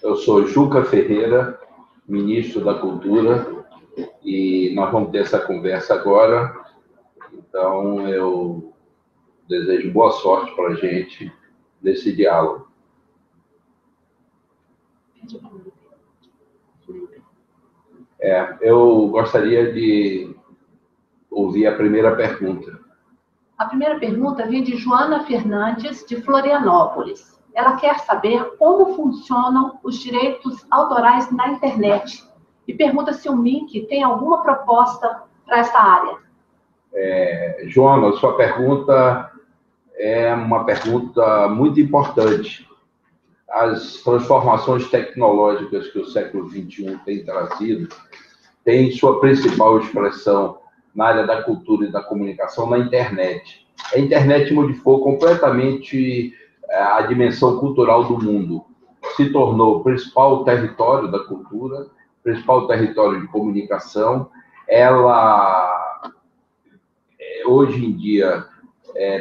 Eu sou Juca Ferreira, ministro da Cultura, e nós vamos ter essa conversa agora. Então, eu desejo boa sorte para a gente nesse diálogo. Eu gostaria de ouvir a primeira pergunta. A primeira pergunta vem de Joana Fernandes, de Florianópolis. Ela quer saber como funcionam os direitos autorais na internet e pergunta se o MINC tem alguma proposta para essa área. Joana, sua pergunta é uma pergunta muito importante. As transformações tecnológicas que o século XXI tem trazido têm sua principal expressão na área da cultura e da comunicação na internet. A internet modificou completamente a dimensão cultural do mundo. Se tornou o principal território da cultura, principal território de comunicação. Ela, hoje em dia,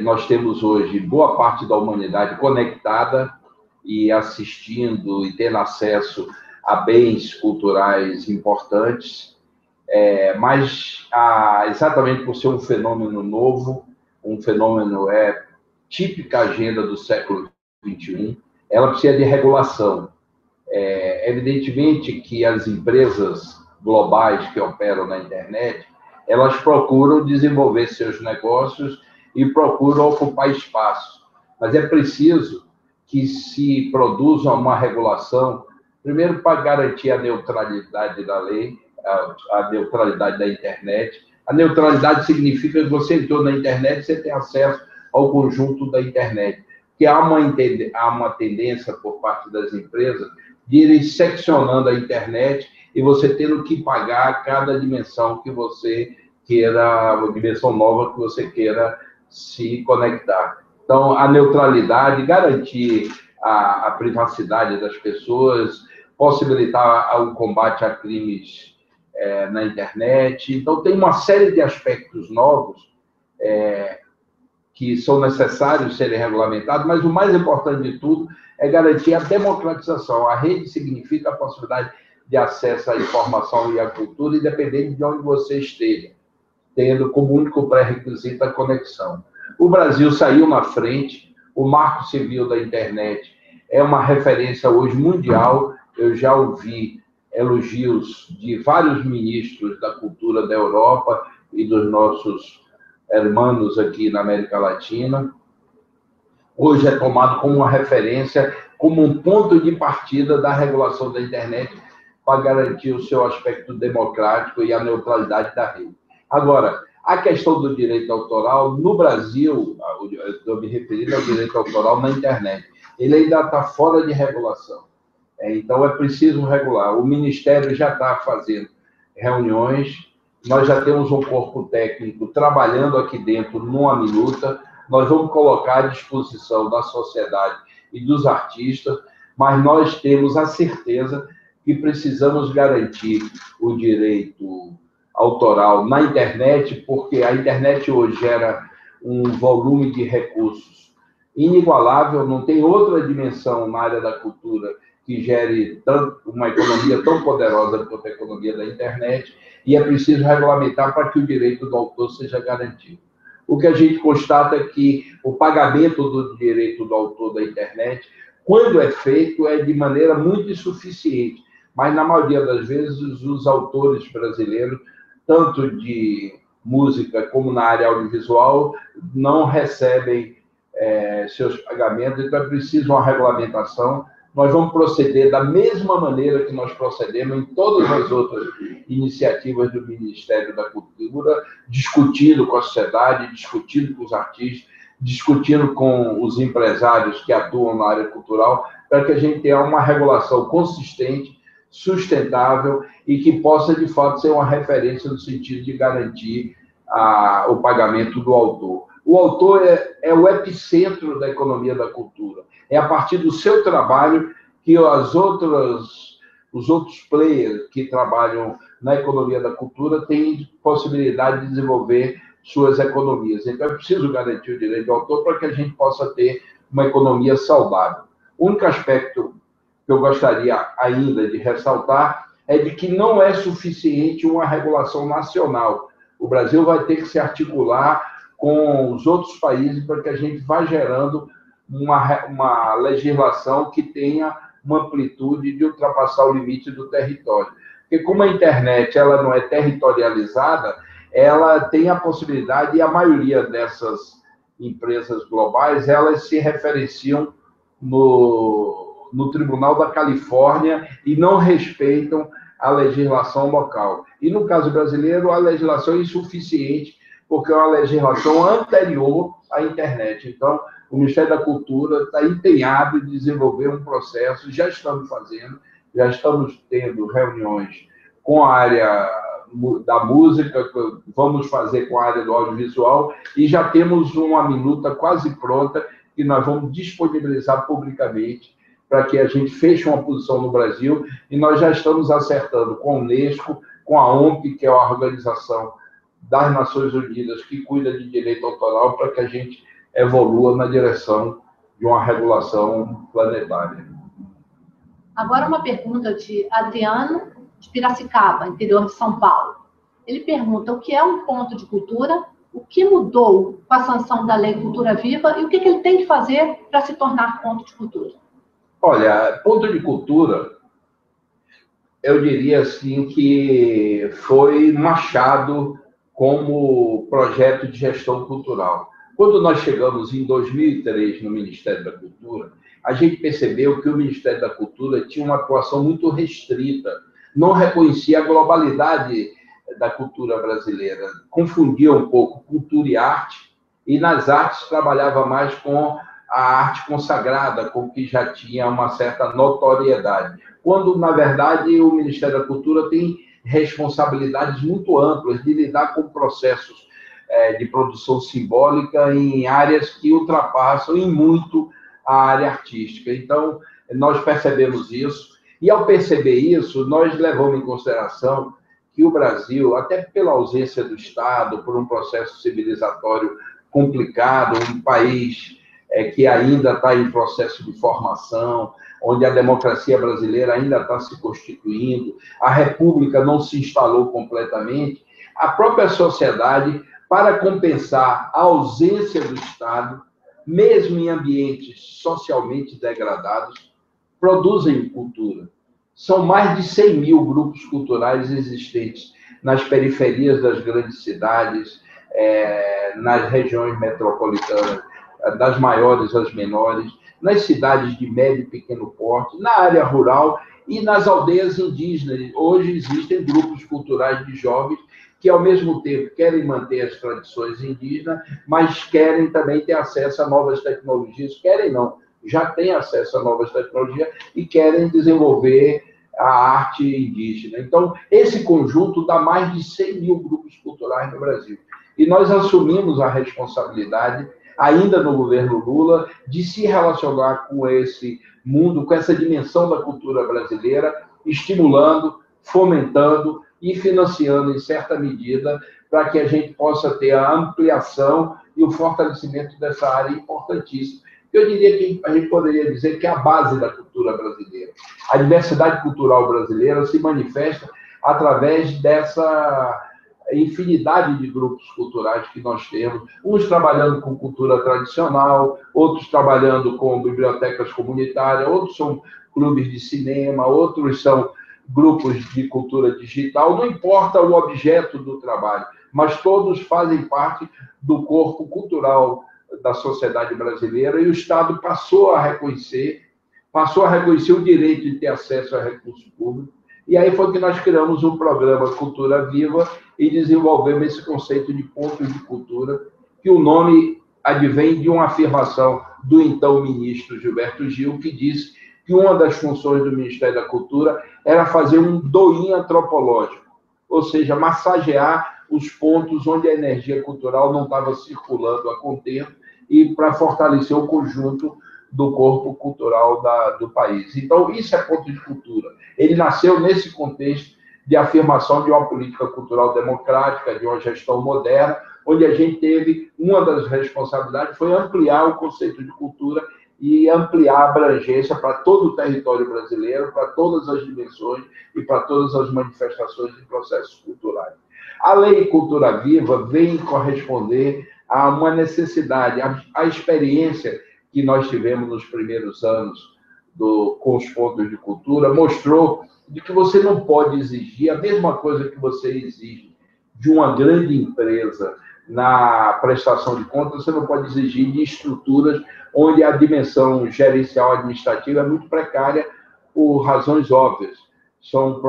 nós temos hoje boa parte da humanidade conectada e assistindo e tendo acesso a bens culturais importantes, mas exatamente por ser um fenômeno novo, um fenômeno típica agenda do século XXI, ela precisa de regulação. Evidentemente que as empresas globais que operam na internet, elas procuram desenvolver seus negócios e procuram ocupar espaço, mas é preciso que se produza uma regulação, primeiro para garantir a neutralidade da lei, a neutralidade da internet. A neutralidade significa que você entrou na internet, você tem acesso ao conjunto da internet. Porque há uma tendência por parte das empresas de irem seccionando a internet e você tendo que pagar cada dimensão que você queira, uma dimensão nova que você queira se conectar. Então, a neutralidade, garantir a privacidade das pessoas, possibilitar o combate a crimes na internet. Então, tem uma série de aspectos novos que são necessários serem regulamentados, mas o mais importante de tudo é garantir a democratização. A rede significa a possibilidade de acesso à informação e à cultura, independente de onde você esteja, tendo como único pré-requisito a conexão. O Brasil saiu na frente, o Marco Civil da internet é uma referência hoje mundial. Eu já ouvi elogios de vários ministros da cultura da Europa e dos nossos irmãos aqui na América Latina. Hoje é tomado como uma referência, como um ponto de partida da regulação da internet para garantir o seu aspecto democrático e a neutralidade da rede. Agora, a questão do direito autoral, no Brasil, estou me referindo ao direito autoral na internet, ele ainda está fora de regulação. Então, é preciso regular. O Ministério já está fazendo reuniões, nós já temos um corpo técnico trabalhando aqui dentro numa minuta, nós vamos colocar à disposição da sociedade e dos artistas, mas nós temos a certeza que precisamos garantir o direito autoral na internet, porque a internet hoje gera um volume de recursos inigualável, não tem outra dimensão na área da cultura que gere uma economia tão poderosa quanto a economia da internet, e é preciso regulamentar para que o direito do autor seja garantido. O que a gente constata é que o pagamento do direito do autor da internet, quando é feito, é de maneira muito insuficiente, mas na maioria das vezes os autores brasileiros, tanto de música como na área audiovisual, não recebem seus pagamentos, então é preciso uma regulamentação. Nós vamos proceder da mesma maneira que nós procedemos em todas as outras iniciativas do Ministério da Cultura, discutindo com a sociedade, discutindo com os artistas, discutindo com os empresários que atuam na área cultural, para que a gente tenha uma regulação consistente, sustentável e que possa, de fato, ser uma referência no sentido de garantir o pagamento do autor. O autor é o epicentro da economia da cultura. É a partir do seu trabalho que os outros players que trabalham na economia da cultura têm possibilidade de desenvolver suas economias. Então, é preciso garantir o direito do autor para que a gente possa ter uma economia saudável. O único aspecto que eu gostaria ainda de ressaltar é de que não é suficiente uma regulação nacional. O Brasil vai ter que se articular com os outros países para que a gente vá gerando uma legislação que tenha uma amplitude de ultrapassar o limite do território. Porque como a internet ela não é territorializada, ela tem a possibilidade, e a maioria dessas empresas globais, elas se referenciam no Tribunal da Califórnia e não respeitam a legislação local. E no caso brasileiro, a legislação é insuficiente, porque é uma legislação anterior à internet. Então, o Ministério da Cultura está empenhado em desenvolver um processo, já estamos fazendo, já estamos tendo reuniões com a área da música, vamos fazer com a área do audiovisual, e já temos uma minuta quase pronta que nós vamos disponibilizar publicamente para que a gente feche uma posição no Brasil, e nós já estamos acertando com a Unesco, com a OMP, que é a Organização das Nações Unidas que cuida de direito autoral, para que a gente evolua na direção de uma regulação planetária. Agora uma pergunta de Adriano, de Piracicaba, interior de São Paulo. Ele pergunta o que é um ponto de cultura, o que mudou com a sanção da Lei Cultura Viva e o que ele tem que fazer para se tornar ponto de cultura. Olha, ponto de cultura, eu diria assim que foi Machado como projeto de gestão cultural. Quando nós chegamos em 2003 no Ministério da Cultura, a gente percebeu que o Ministério da Cultura tinha uma atuação muito restrita, não reconhecia a globalidade da cultura brasileira, confundia um pouco cultura e arte, e nas artes trabalhava mais com a arte consagrada, com que já tinha uma certa notoriedade. Quando, na verdade, o Ministério da Cultura tem responsabilidades muito amplas de lidar com processos de produção simbólica em áreas que ultrapassam em muito a área artística. Então, nós percebemos isso, e ao perceber isso, nós levamos em consideração que o Brasil, até pela ausência do Estado, por um processo civilizatório complicado, um país que ainda está em processo de formação, onde a democracia brasileira ainda está se constituindo, a república não se instalou completamente, a própria sociedade, para compensar a ausência do Estado, mesmo em ambientes socialmente degradados, produzem cultura. São mais de 100 mil grupos culturais existentes nas periferias das grandes cidades, nas regiões metropolitanas, das maiores às menores, nas cidades de médio e pequeno porte, na área rural e nas aldeias indígenas. Hoje existem grupos culturais de jovens que, ao mesmo tempo, querem manter as tradições indígenas, mas querem também ter acesso a novas tecnologias. Querem não, já têm acesso a novas tecnologias e querem desenvolver a arte indígena. Então, esse conjunto dá mais de 100 mil grupos culturais no Brasil. E nós assumimos a responsabilidade, ainda no governo Lula, de se relacionar com esse mundo, com essa dimensão da cultura brasileira, estimulando, fomentando e financiando, em certa medida, para que a gente possa ter a ampliação e o fortalecimento dessa área importantíssima. Eu diria que a gente poderia dizer que é a base da cultura brasileira. A diversidade cultural brasileira se manifesta através dessa infinidade de grupos culturais que nós temos, uns trabalhando com cultura tradicional, outros trabalhando com bibliotecas comunitárias, outros são clubes de cinema, outros são grupos de cultura digital, não importa o objeto do trabalho, mas todos fazem parte do corpo cultural da sociedade brasileira, e o Estado passou a reconhecer o direito de ter acesso a recursos públicos, e aí foi que nós criamos o programa Cultura Viva e desenvolvemos esse conceito de pontos de cultura, que o nome advém de uma afirmação do então ministro Gilberto Gil, que disse que uma das funções do Ministério da Cultura era fazer um doim antropológico, ou seja, massagear os pontos onde a energia cultural não estava circulando a contento, e para fortalecer o conjunto do corpo cultural do país. Então, isso é ponto de cultura. Ele nasceu nesse contexto de afirmação de uma política cultural democrática, de uma gestão moderna, onde a gente teve, uma das responsabilidades foi ampliar o conceito de cultura e ampliar a abrangência para todo o território brasileiro, para todas as dimensões e para todas as manifestações e processos culturais. A Lei Cultura Viva vem corresponder a uma necessidade, a experiência que nós tivemos nos primeiros anos com os pontos de cultura, mostrou de que você não pode exigir a mesma coisa que você exige de uma grande empresa na prestação de contas, você não pode exigir de estruturas onde a dimensão gerencial administrativa é muito precária por razões óbvias. São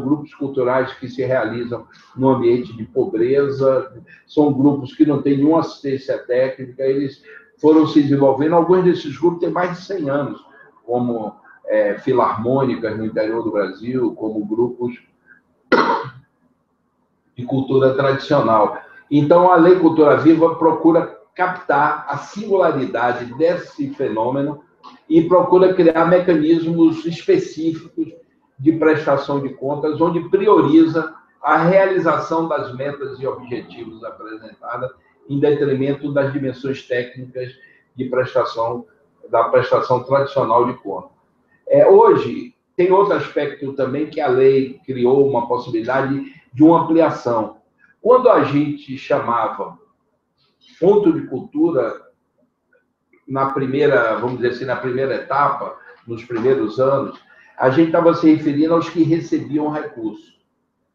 grupos culturais que se realizam no ambiente de pobreza, são grupos que não têm nenhuma assistência técnica, eles foram se desenvolvendo, alguns desses grupos têm mais de 100 anos, como filarmônicas no interior do Brasil, como grupos de cultura tradicional. Então, a Lei Cultura Viva procura captar a singularidade desse fenômeno e procura criar mecanismos específicos de prestação de contas, onde prioriza a realização das metas e objetivos apresentadas em detrimento das dimensões técnicas de prestação, da prestação tradicional de contas. Hoje, tem outro aspecto também que a lei criou uma possibilidade de uma ampliação. Quando a gente chamava ponto de cultura, na primeira, vamos dizer assim, na primeira etapa, nos primeiros anos, a gente estava se referindo aos que recebiam recurso,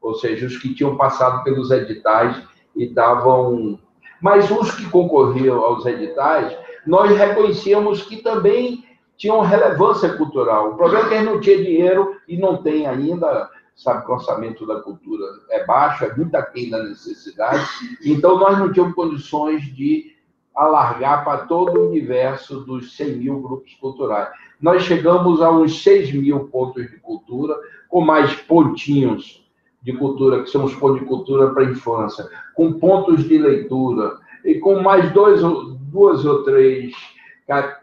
ou seja, os que tinham passado pelos editais e estavam... Mas os que concorriam aos editais, nós reconhecíamos que também tinham relevância cultural. O problema é que eles não tinham dinheiro e não tem ainda, sabe que o orçamento da cultura é baixo, é muito aquém da necessidade, então nós não tínhamos condições de alargar para todo o universo dos 100 mil grupos culturais. Nós chegamos a uns 6 mil pontos de cultura, com mais pontinhos de cultura, que são os pontos de cultura para a infância, com pontos de leitura, e com mais duas ou três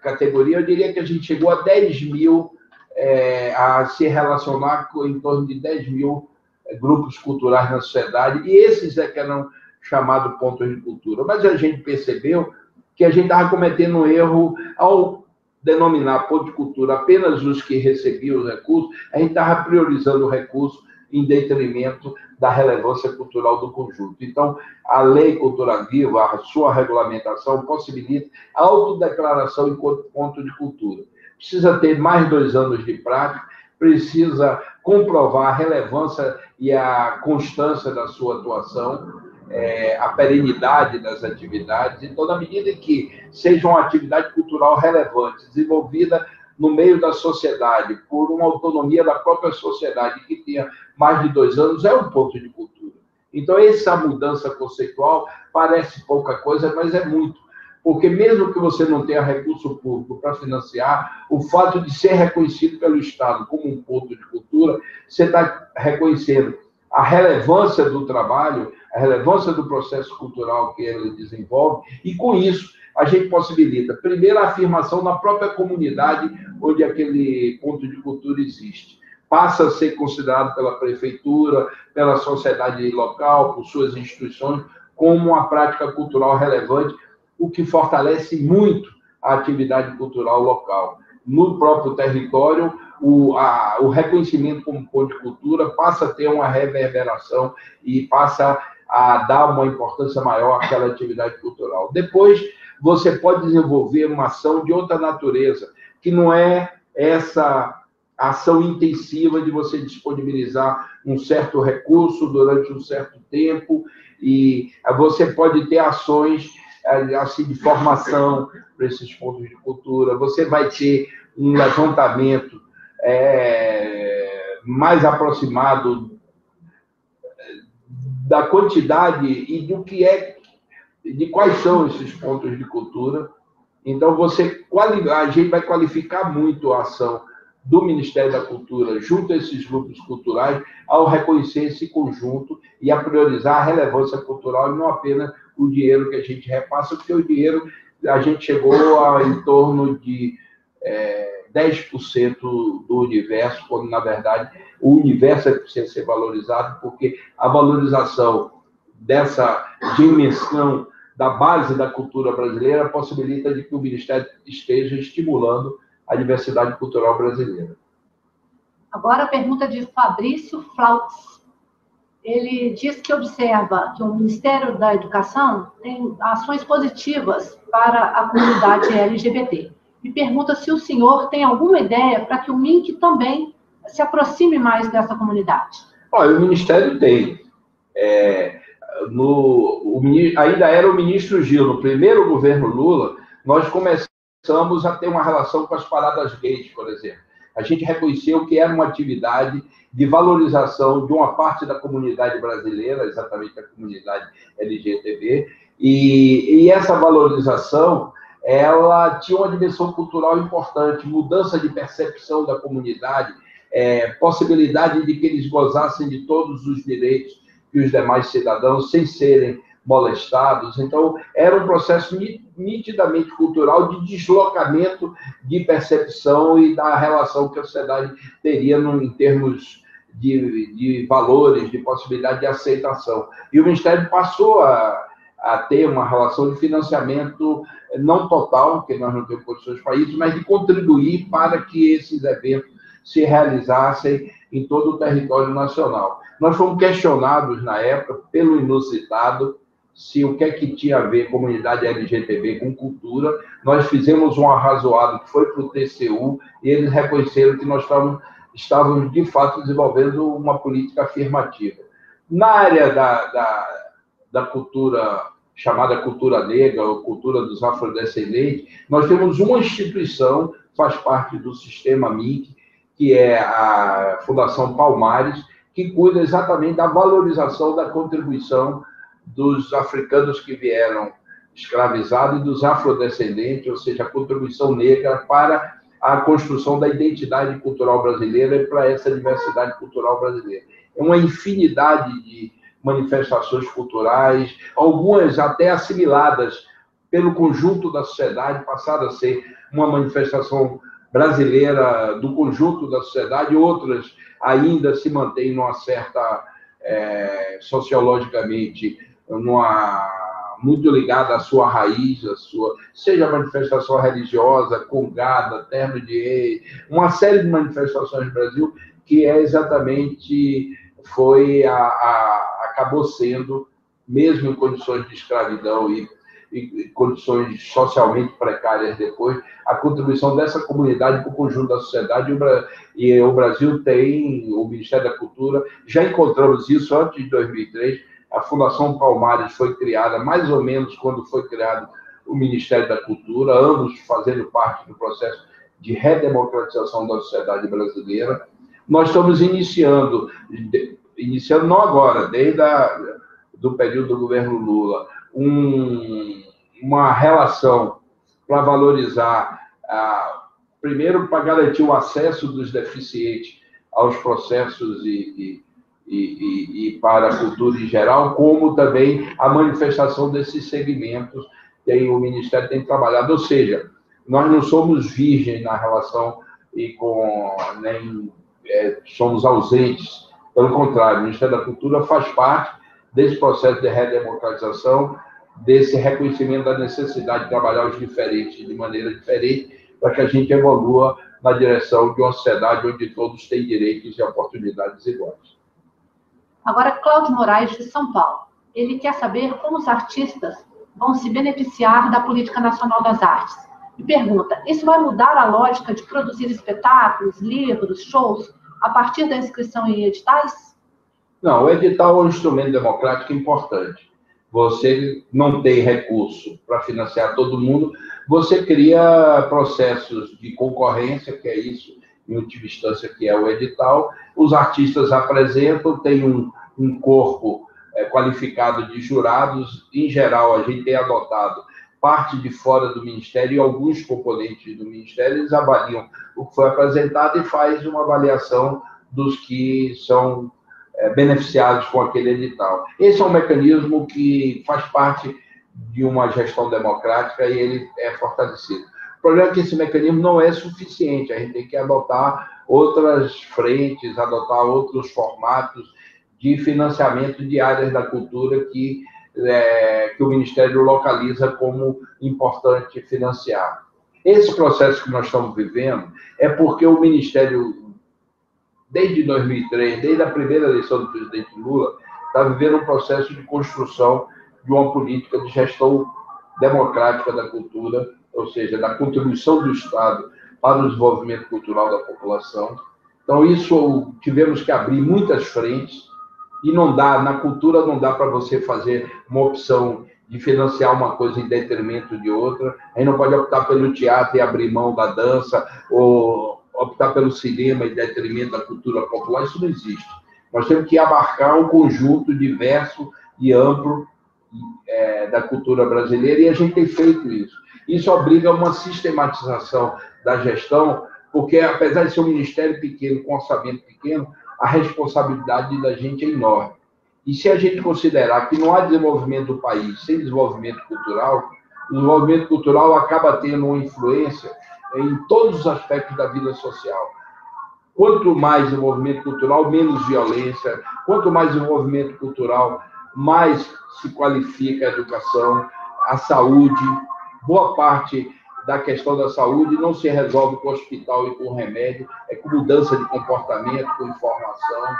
categorias, eu diria que a gente chegou a 10 mil, a se relacionar com em torno de 10 mil grupos culturais na sociedade, e esses é que eram chamados pontos de cultura. Mas a gente percebeu que a gente estava cometendo um erro ao denominar ponto de cultura apenas os que recebiam os recursos, a gente estava priorizando o recurso em detrimento da relevância cultural do conjunto. Então, a Lei Cultura Viva, a sua regulamentação, possibilita a autodeclaração enquanto ponto de cultura. Precisa ter mais 2 anos de prática, precisa comprovar a relevância e a constância da sua atuação, a perenidade das atividades. Então, na medida em que seja uma atividade cultural relevante, desenvolvida no meio da sociedade, por uma autonomia da própria sociedade, que tenha mais de 2 anos, é um ponto de cultura. Então, essa mudança conceitual parece pouca coisa, mas é muito. Porque mesmo que você não tenha recurso público para financiar, o fato de ser reconhecido pelo Estado como um ponto de cultura, você está reconhecendo a relevância do trabalho, a relevância do processo cultural que ele desenvolve, e com isso a gente possibilita, primeiro, a afirmação na própria comunidade onde aquele ponto de cultura existe. Passa a ser considerado pela prefeitura, pela sociedade local, por suas instituições, como uma prática cultural relevante, o que fortalece muito a atividade cultural local. No próprio território, o reconhecimento como ponto de cultura passa a ter uma reverberação e passa a dar uma importância maior àquela atividade cultural. Depois, você pode desenvolver uma ação de outra natureza, que não é essa ação intensiva de você disponibilizar um certo recurso durante um certo tempo, e você pode ter ações assim, de formação para esses pontos de cultura, você vai ter um levantamento mais aproximado da quantidade e do que de quais são esses pontos de cultura. Então, a gente vai qualificar muito a ação do Ministério da Cultura junto a esses grupos culturais ao reconhecer esse conjunto e a priorizar a relevância cultural e não apenas o dinheiro que a gente repassa, porque o dinheiro a gente chegou a em torno de 10% do universo, quando, na verdade, o universo é que precisa ser valorizado, porque a valorização dessa dimensão da base da cultura brasileira possibilita de que o Ministério esteja estimulando a diversidade cultural brasileira. Agora a pergunta de Fabrício Flautz. Ele diz que observa que o Ministério da Educação tem ações positivas para a comunidade LGBT. E pergunta se o senhor tem alguma ideia para que o MINC também se aproxime mais dessa comunidade. Olha, o Ministério tem. Ainda era o ministro Gil, no primeiro governo Lula, nós começamos a ter uma relação com as paradas gays, por exemplo. A gente reconheceu que era uma atividade de valorização de uma parte da comunidade brasileira, exatamente a comunidade LGTB, e essa valorização, ela tinha uma dimensão cultural importante, mudança de percepção da comunidade, possibilidade de que eles gozassem de todos os direitos que os demais cidadãos, sem serem molestados. Então, era um processo nitidamente cultural de deslocamento de percepção e da relação que a sociedade teria em termos de valores, de possibilidade de aceitação. E o Ministério passou a ter uma relação de financiamento não total, porque nós não temos condições para isso, mas de contribuir para que esses eventos se realizassem em todo o território nacional. Nós fomos questionados, na época, pelo inusitado, se o que é que tinha a ver comunidade LGTB com cultura. Nós fizemos um arrazoado que foi para o TCU e eles reconheceram que nós estávamos, de fato, desenvolvendo uma política afirmativa. Na área da cultura, chamada cultura negra, ou cultura dos afrodescendentes, nós temos uma instituição, faz parte do sistema MINC, que é a Fundação Palmares, que cuida exatamente da valorização da contribuição dos africanos que vieram escravizados e dos afrodescendentes, ou seja, a contribuição negra para a construção da identidade cultural brasileira e para essa diversidade cultural brasileira. É uma infinidade de manifestações culturais, algumas até assimiladas pelo conjunto da sociedade, passaram a ser uma manifestação brasileira do conjunto da sociedade, outras ainda se mantêm numa certa, sociologicamente, muito ligada à sua raiz, seja manifestação religiosa, congada, terno de rei, uma série de manifestações no Brasil que acabou sendo, mesmo em condições de escravidão e condições socialmente precárias depois, a contribuição dessa comunidade para o conjunto da sociedade. E o Brasil tem o Ministério da Cultura, já encontramos isso antes de 2003, a Fundação Palmares foi criada mais ou menos quando foi criado o Ministério da Cultura, ambos fazendo parte do processo de redemocratização da sociedade brasileira. Nós estamos iniciando não agora, desde do período do governo Lula, uma relação para valorizar, primeiro, para garantir o acesso dos deficientes aos processos e para a cultura em geral, como também a manifestação desses segmentos que aí o Ministério tem trabalhado. Ou seja, nós não somos virgens na relação nem somos ausentes. Pelo contrário, o Ministério da Cultura faz parte desse processo de redemocratização, desse reconhecimento da necessidade de trabalhar os diferentes de maneira diferente, para que a gente evolua na direção de uma sociedade onde todos têm direitos e oportunidades iguais. Agora, Cláudio Moraes, de São Paulo. Ele quer saber como os artistas vão se beneficiar da Política Nacional das Artes. E pergunta, isso vai mudar a lógica de produzir espetáculos, livros, shows, a partir da inscrição em editais? Não, o edital é um instrumento democrático importante. Você não tem recurso para financiar todo mundo, você cria processos de concorrência, que é isso, em última instância, que é o edital. Os artistas apresentam, tem um corpo qualificado de jurados. Em geral, a gente tem adotado parte de fora do Ministério e alguns componentes do Ministério, eles avaliam o que foi apresentado e faz uma avaliação dos que são beneficiados com aquele edital. Esse é um mecanismo que faz parte de uma gestão democrática e ele é fortalecido. O problema é que esse mecanismo não é suficiente, a gente tem que adotar outras frentes, adotar outros formatos de financiamento de áreas da cultura que que o Ministério localiza como importante financiar. Esse processo que nós estamos vivendo é porque o Ministério, desde 2003, desde a primeira eleição do presidente Lula, está vivendo um processo de construção de uma política de gestão democrática da cultura, ou seja, da contribuição do Estado para o desenvolvimento cultural da população. Então, isso tivemos que abrir muitas frentes, e não dá, na cultura não dá para você fazer uma opção de financiar uma coisa em detrimento de outra. Aí não pode optar pelo teatro e abrir mão da dança, ou optar pelo cinema em detrimento da cultura popular. Isso não existe. Nós temos que abarcar um conjunto diverso e amplo da cultura brasileira, e a gente tem feito isso. Isso obriga a uma sistematização da gestão, porque, apesar de ser um ministério pequeno, com orçamento pequeno, a responsabilidade da gente é enorme. E se a gente considerar que não há desenvolvimento do país sem desenvolvimento cultural, o desenvolvimento cultural acaba tendo uma influência em todos os aspectos da vida social. Quanto mais desenvolvimento cultural, menos violência. Quanto mais desenvolvimento cultural, mais se qualifica a educação, a saúde. Boa parte da questão da saúde não se resolve com hospital e com remédio, é com mudança de comportamento, com informação.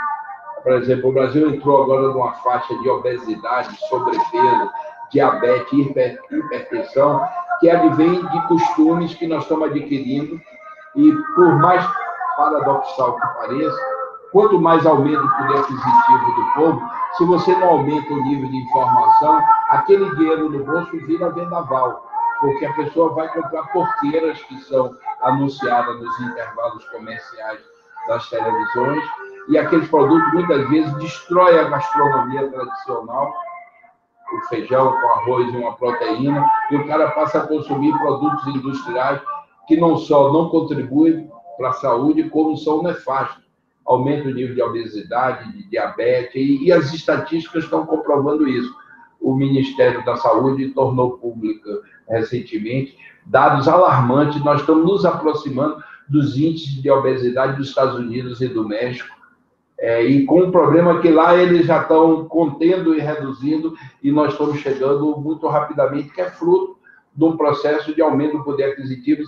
Por exemplo, o Brasil entrou agora numa faixa de obesidade, sobrepeso, diabetes, hipertensão, que advém de costumes que nós estamos adquirindo, e por mais paradoxal que pareça, quanto mais aumenta o poder aquisitivo do povo, se você não aumenta o nível de informação, aquele dinheiro no bolso vira vendaval, porque a pessoa vai comprar porqueiras que são anunciadas nos intervalos comerciais das televisões, e aqueles produtos muitas vezes destroem a gastronomia tradicional, o feijão com arroz e uma proteína, e o cara passa a consumir produtos industriais que não só não contribuem para a saúde, como são nefastos. Aumenta o nível de obesidade, de diabetes, e as estatísticas estão comprovando isso. O Ministério da Saúde tornou pública recentemente dados alarmantes. Nós estamos nos aproximando dos índices de obesidade dos Estados Unidos e do México, e com um problema que lá eles já estão contendo e reduzindo, e nós estamos chegando muito rapidamente, que é fruto de um processo de aumento do poder aquisitivo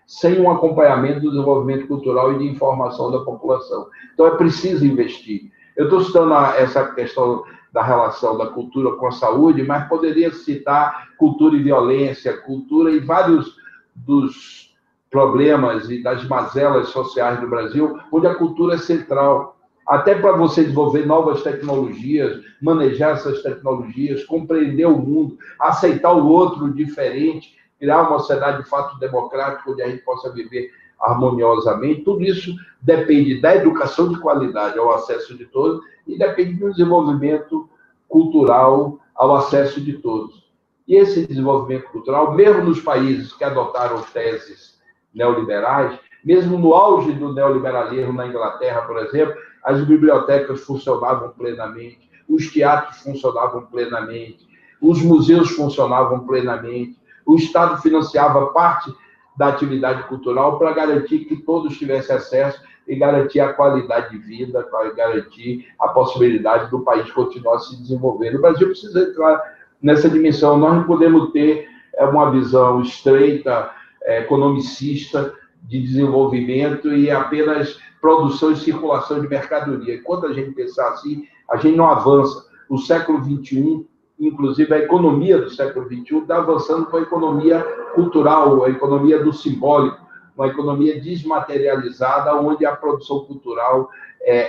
sem um acompanhamento do desenvolvimento cultural e de informação da população. Então, é preciso investir. Eu estou citando essa questão da relação da cultura com a saúde, mas poderia citar cultura e violência, cultura e vários dos problemas e das mazelas sociais do Brasil, onde a cultura é central. Até para você desenvolver novas tecnologias, manejar essas tecnologias, compreender o mundo, aceitar o outro diferente, criar uma sociedade de fato democrática, onde a gente possa viver harmoniosamente. Tudo isso depende da educação de qualidade ao acesso de todos e depende do desenvolvimento cultural ao acesso de todos. E esse desenvolvimento cultural, mesmo nos países que adotaram teses neoliberais, mesmo no auge do neoliberalismo na Inglaterra, por exemplo, as bibliotecas funcionavam plenamente, os teatros funcionavam plenamente, os museus funcionavam plenamente, o Estado financiava parte da atividade cultural para garantir que todos tivessem acesso e garantir a qualidade de vida, para garantir a possibilidade do país continuar se desenvolvendo. O Brasil precisa entrar nessa dimensão. Nós não podemos ter uma visão estreita, economicista, de desenvolvimento e apenas produção e circulação de mercadoria. Quando a gente pensar assim, a gente não avança. O século XXI, inclusive a economia do século XXI, está avançando com a economia cultural, a economia do simbólico, uma economia desmaterializada, onde a produção cultural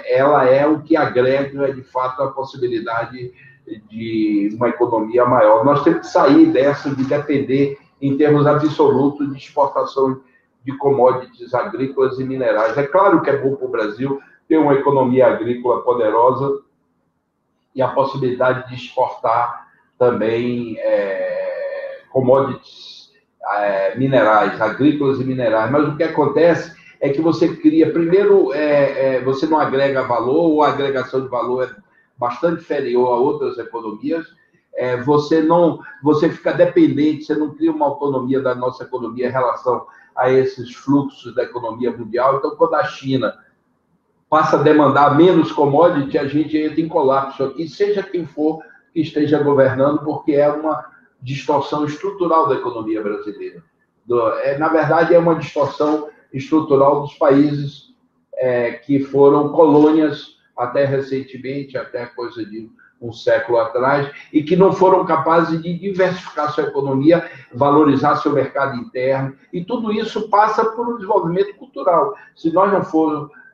ela é o que agrega, de fato, a possibilidade de uma economia maior. Nós temos que sair dessa, de depender, em termos absolutos, de exportação de commodities agrícolas e minerais. É claro que é bom para o Brasil ter uma economia agrícola poderosa e a possibilidade de exportar também commodities minerais, agrícolas e minerais. Mas o que acontece é que você cria, primeiro, você não agrega valor, ou a agregação de valor é bastante inferior a outras economias, você fica dependente, você não cria uma autonomia da nossa economia em relação a esses fluxos da economia mundial. Então, quando a China passa a demandar menos commodity, a gente entra em colapso aqui, seja quem for que esteja governando, porque é uma distorção estrutural da economia brasileira. Na verdade, é uma distorção estrutural dos países que foram colônias até recentemente, até coisa de um século atrás, e que não foram capazes de diversificar sua economia, valorizar seu mercado interno, e tudo isso passa por um desenvolvimento cultural. Se nós não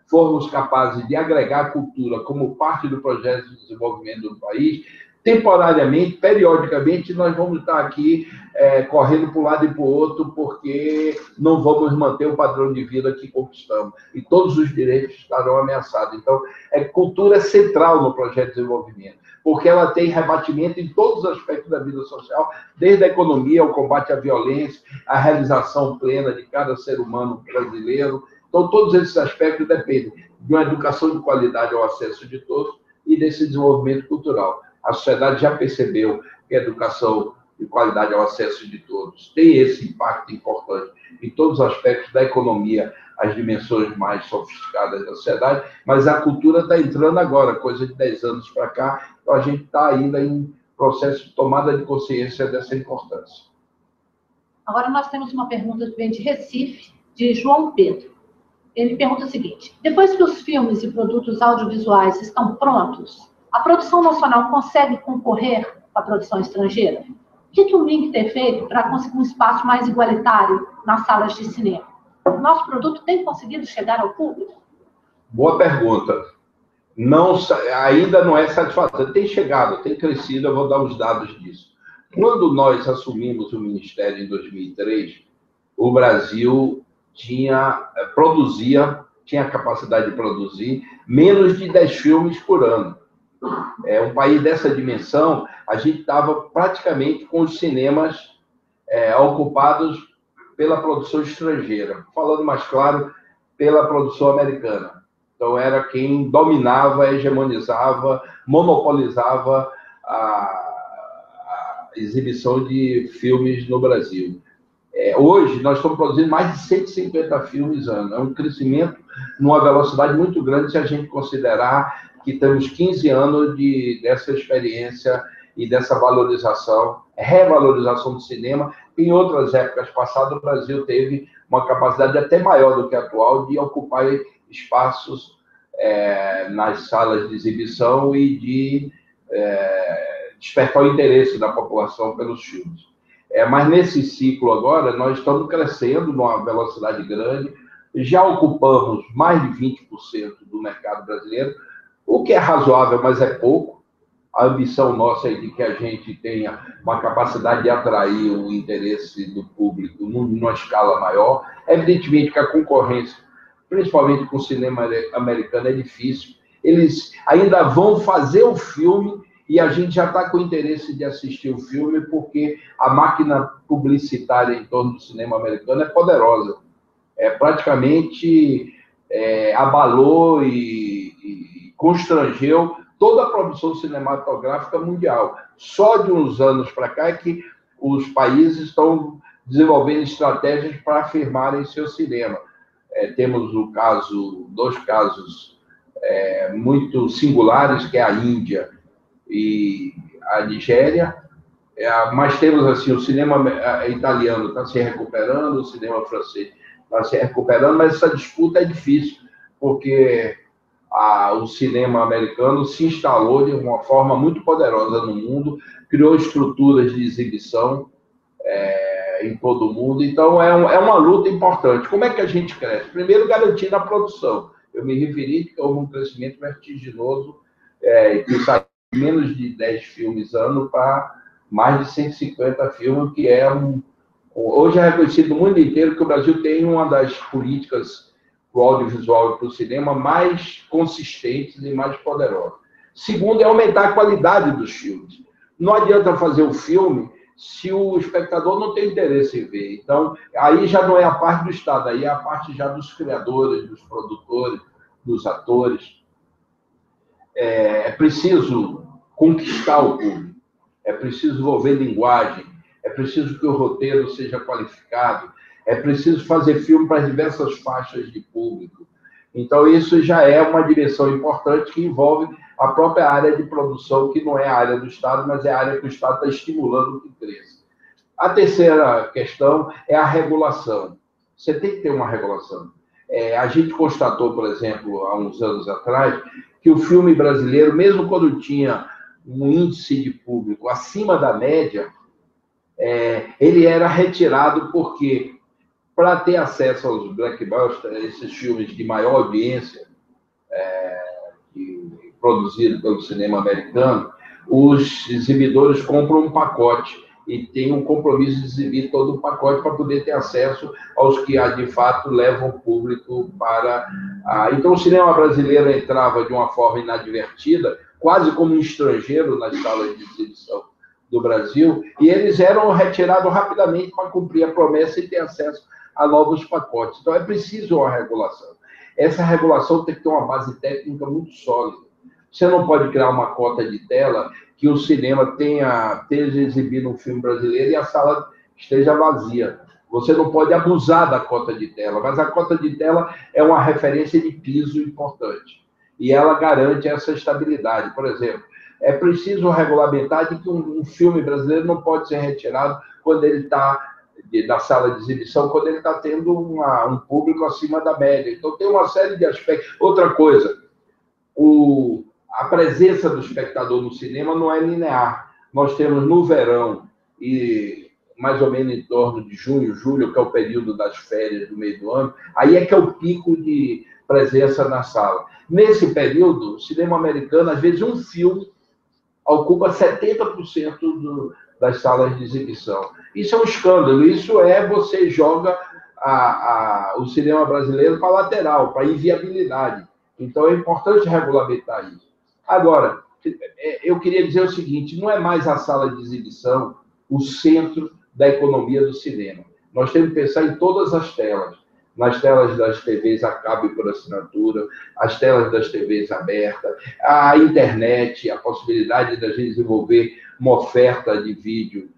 formos capazes de agregar a cultura como parte do projeto de desenvolvimento do país, temporariamente, periodicamente, nós vamos estar aqui correndo para um lado e para o outro, porque não vamos manter o padrão de vida que conquistamos. E todos os direitos estarão ameaçados. Então, cultura é central no projeto de desenvolvimento, porque ela tem rebatimento em todos os aspectos da vida social, desde a economia, o combate à violência, a realização plena de cada ser humano brasileiro. Então, todos esses aspectos dependem de uma educação de qualidade ao acesso de todos e desse desenvolvimento cultural. A sociedade já percebeu que a educação de qualidade ao acesso de todos tem esse impacto importante em todos os aspectos da economia, as dimensões mais sofisticadas da sociedade, mas a cultura está entrando agora, coisa de 10 anos para cá, então a gente está ainda em processo de tomada de consciência dessa importância. Agora nós temos uma pergunta que vem de Recife, de João Pedro. Ele pergunta o seguinte: depois que os filmes e produtos audiovisuais estão prontos, a produção nacional consegue concorrer com a produção estrangeira? O que o MINC tem feito para conseguir um espaço mais igualitário nas salas de cinema? O nosso produto tem conseguido chegar ao público? Boa pergunta. Não, ainda não é satisfatório. Tem chegado, tem crescido, eu vou dar os dados disso. Quando nós assumimos o Ministério em 2003, o Brasil tinha capacidade de produzir menos de 10 filmes por ano. Um país dessa dimensão, a gente estava praticamente com os cinemas ocupados pela produção estrangeira, falando mais claro, pela produção americana. Então, era quem dominava, hegemonizava, monopolizava a exibição de filmes no Brasil. Hoje, nós estamos produzindo mais de 150 filmes ano. É um crescimento numa velocidade muito grande se a gente considerar que temos 15 anos dessa experiência e dessa valorização, revalorização do cinema. Em outras épocas passadas, o Brasil teve uma capacidade até maior do que a atual de ocupar espaços nas salas de exibição e de despertar o interesse da população pelos filmes. Mas nesse ciclo agora, nós estamos crescendo numa velocidade grande, já ocupamos mais de 20% do mercado brasileiro, o que é razoável, mas é pouco. A ambição nossa é de que a gente tenha uma capacidade de atrair o interesse do público numa escala maior. Evidentemente que a concorrência, principalmente com o cinema americano, é difícil. Eles ainda vão fazer o filme e a gente já está com interesse de assistir o filme porque a máquina publicitária em torno do cinema americano é poderosa. Praticamente abalou e constrangeu toda a produção cinematográfica mundial. Só de uns anos para cá é que os países estão desenvolvendo estratégias para afirmarem seu cinema. Temos dois casos muito singulares, que é a Índia e a Nigéria, mas temos assim, o cinema italiano está se recuperando, o cinema francês está se recuperando, mas essa disputa é difícil, porque o cinema americano se instalou de uma forma muito poderosa no mundo, criou estruturas de exibição em todo o mundo, então é uma luta importante. Como é que a gente cresce? Primeiro, garantindo a produção. Eu me referi que houve um crescimento vertiginoso, que saiu de menos de 10 filmes ano para mais de 150 filmes, que hoje é reconhecido no mundo inteiro que o Brasil tem uma das políticas para o audiovisual e para o cinema mais consistentes e mais poderosas. Segundo, é aumentar a qualidade dos filmes. Não adianta fazer o filme se o espectador não tem interesse em ver. Então, aí já não é a parte do Estado, aí é a parte já dos criadores, dos produtores, dos atores. É preciso conquistar o público, é preciso desenvolver linguagem, é preciso que o roteiro seja qualificado, é preciso fazer filme para diversas faixas de público. Então, isso já é uma dimensão importante que envolve a própria área de produção, que não é a área do Estado, mas é a área que o Estado está estimulando que cresça. A terceira questão é a regulação. Você tem que ter uma regulação. A gente constatou, por exemplo, há uns anos atrás, que o filme brasileiro, mesmo quando tinha um índice de público acima da média, ele era retirado porque, para ter acesso aos blockbusters, esses filmes de maior audiência, produzidos pelo cinema americano, os exibidores compram um pacote e tem um compromisso de exibir todo o pacote para poder ter acesso aos que, de fato, levam o público para... Então, o cinema brasileiro entrava de uma forma inadvertida, quase como um estrangeiro nas salas de exibição do Brasil, e eles eram retirados rapidamente para cumprir a promessa e ter acesso a novos pacotes. Então, é preciso uma regulação. Essa regulação tem que ter uma base técnica muito sólida. Você não pode criar uma cota de tela que o cinema esteja exibindo um filme brasileiro e a sala esteja vazia. Você não pode abusar da cota de tela, mas a cota de tela é uma referência de piso importante. E ela garante essa estabilidade. Por exemplo, é preciso regulamentar de que um filme brasileiro não pode ser retirado quando ele está da sala de exibição, quando ele está tendo um público acima da média. Então, tem uma série de aspectos. Outra coisa, a presença do espectador no cinema não é linear. Nós temos no verão, e mais ou menos em torno de junho, julho, que é o período das férias do meio do ano, aí é que é o pico de presença na sala. Nesse período, o cinema americano, às vezes, um filme ocupa 70% das salas de exibição. Isso é um escândalo. Isso você joga o cinema brasileiro para a lateral, para a inviabilidade. Então, é importante regulamentar isso. Agora, eu queria dizer o seguinte, não é mais a sala de exibição o centro da economia do cinema. Nós temos que pensar em todas as telas. Nas telas das TVs a cabo e por assinatura, as telas das TVs abertas, a internet, a possibilidade de a gente desenvolver uma oferta de vídeo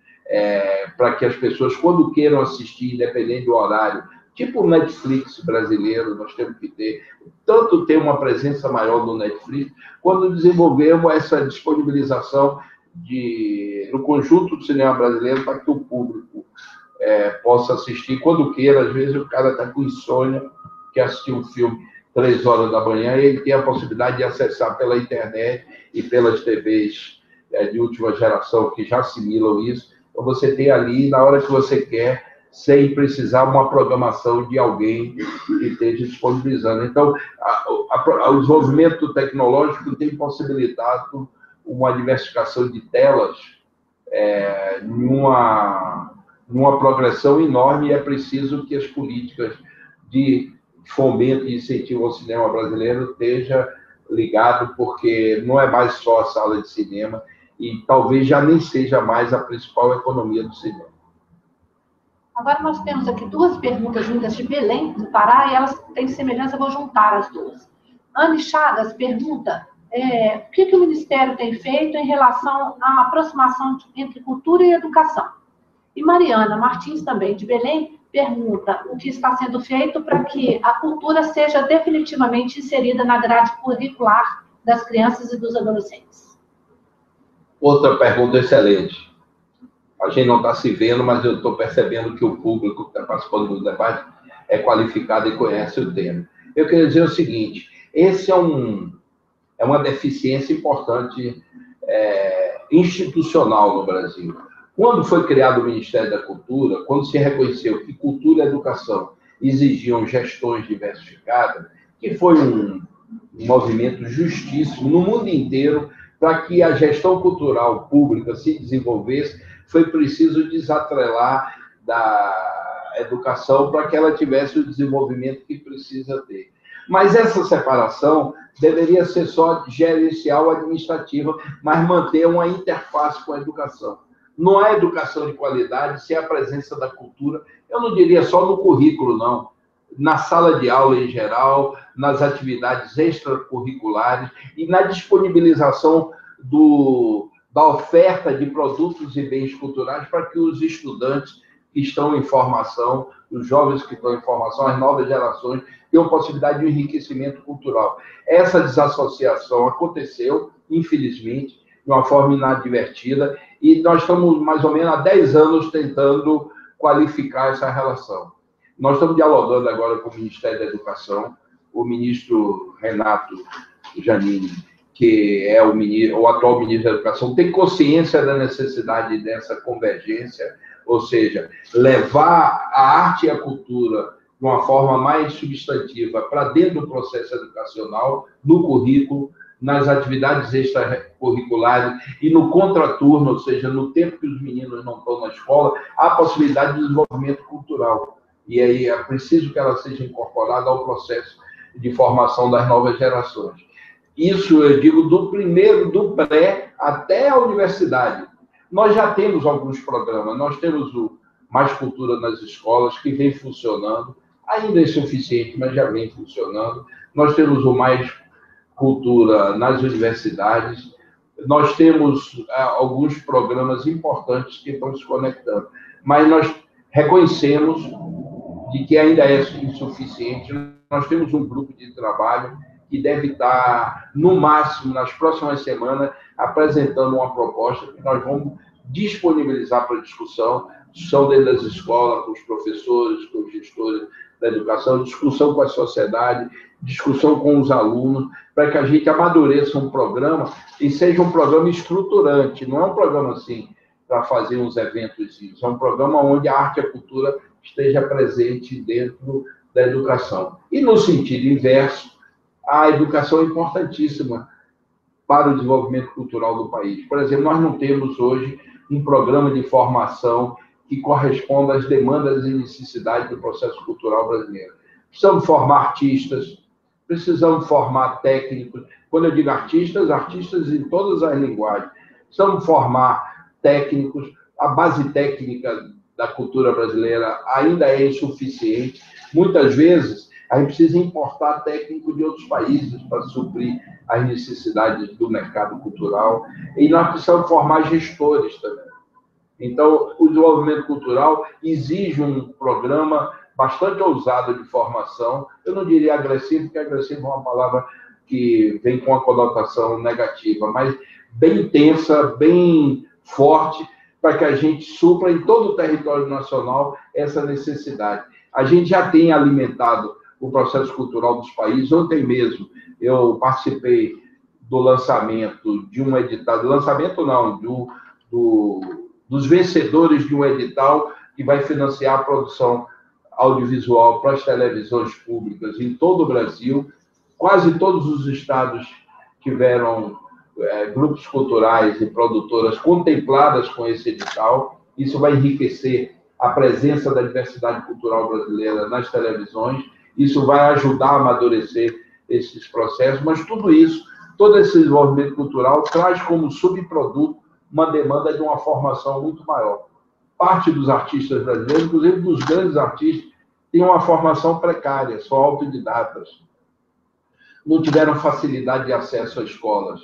para que as pessoas, quando queiram assistir, independente do horário, tipo o Netflix brasileiro, nós temos que ter uma presença maior no Netflix, quando desenvolvemos essa disponibilização no conjunto do cinema brasileiro para que o público possa assistir quando queira. Às vezes o cara está com insônia, quer assistir um filme 3 horas da manhã, e ele tem a possibilidade de acessar pela internet e pelas TVs de última geração que já assimilam isso. Então você tem ali, na hora que você quer, sem precisar uma programação de alguém que esteja disponibilizando. Então, o desenvolvimento tecnológico tem possibilitado uma diversificação de telas numa progressão enorme, e é preciso que as políticas de fomento e incentivo ao cinema brasileiro estejam ligadas, porque não é mais só a sala de cinema e talvez já nem seja mais a principal economia do cinema. Agora nós temos aqui 2 perguntas vindas de Belém, do Pará, e elas têm semelhança, eu vou juntar as 2. Anne Chagas pergunta o que o Ministério tem feito em relação à aproximação entre cultura e educação. E Mariana Martins, também de Belém, pergunta o que está sendo feito para que a cultura seja definitivamente inserida na grade curricular das crianças e dos adolescentes. Outra pergunta excelente. A gente não está se vendo, mas eu estou percebendo que o público que está participando do debate é qualificado e conhece o tema. Eu queria dizer o seguinte, esse é uma deficiência importante institucional no Brasil. Quando foi criado o Ministério da Cultura, quando se reconheceu que cultura e educação exigiam gestões diversificadas, que foi um movimento justíssimo no mundo inteiro para que a gestão cultural pública se desenvolvesse, foi preciso desatrelar da educação para que ela tivesse o desenvolvimento que precisa ter. Mas essa separação deveria ser só gerencial administrativa, mas manter uma interface com a educação. Não há educação de qualidade sem a presença da cultura, eu não diria só no currículo, não. Na sala de aula em geral, nas atividades extracurriculares e na disponibilização da oferta de produtos e bens culturais para que os estudantes que estão em formação, os jovens que estão em formação, as novas gerações ter uma possibilidade de um enriquecimento cultural. Essa desassociação aconteceu, infelizmente, de uma forma inadvertida, e nós estamos mais ou menos há 10 anos tentando qualificar essa relação. Nós estamos dialogando agora com o Ministério da Educação, o ministro Renato Janine, que é o atual ministro da Educação, tem consciência da necessidade dessa convergência, ou seja, levar a arte e a cultura de uma forma mais substantiva para dentro do processo educacional, no currículo, nas atividades extracurriculares e no contraturno, ou seja, no tempo que os meninos não estão na escola, há possibilidade de desenvolvimento cultural. E aí é preciso que ela seja incorporada ao processo de formação das novas gerações. Isso eu digo do pré até a universidade. Nós já temos alguns programas, nós temos o Mais Cultura nas Escolas, que vem funcionando, ainda é insuficiente, mas já vem funcionando. Nós temos o Mais Cultura nas universidades, nós temos alguns programas importantes que estão se conectando, mas nós reconhecemos de que ainda é insuficiente. Nós temos um grupo de trabalho que deve estar, no máximo, nas próximas semanas, apresentando uma proposta que nós vamos disponibilizar para discussão dentro das escolas, com os professores, com os gestores da educação, discussão com a sociedade, discussão com os alunos, para que a gente amadureça um programa e seja um programa estruturante, não é um programa assim para fazer uns eventos, é um programa onde a arte e a cultura esteja presente dentro da educação. E no sentido inverso, a educação é importantíssima para o desenvolvimento cultural do país. Por exemplo, nós não temos hoje um programa de formação que corresponda às demandas e necessidades do processo cultural brasileiro. Precisamos formar artistas, precisamos formar técnicos. Quando eu digo artistas, artistas em todas as linguagens. Precisamos formar técnicos. A base técnica da cultura brasileira ainda é insuficiente. Muitas vezes, a gente precisa importar técnicos de outros países para suprir as necessidades do mercado cultural. E nós precisamos formar gestores também. Então, o desenvolvimento cultural exige um programa bastante ousado de formação. Eu não diria agressivo, porque agressivo é uma palavra que vem com uma conotação negativa, mas bem intensa, bem forte, para que a gente supra em todo o território nacional essa necessidade. A gente já tem alimentado o processo cultural dos países. Ontem mesmo eu participei do lançamento de um edital, dos vencedores de um edital que vai financiar a produção audiovisual para as televisões públicas em todo o Brasil. Quase todos os estados tiveram grupos culturais e produtoras contempladas com esse edital. Isso vai enriquecer a presença da diversidade cultural brasileira nas televisões. Isso vai ajudar a amadurecer esses processos, mas tudo isso, todo esse desenvolvimento cultural traz como subproduto uma demanda de uma formação muito maior. Parte dos artistas brasileiros, inclusive dos grandes artistas, tem uma formação precária, são autodidatas. Não tiveram facilidade de acesso a escolas.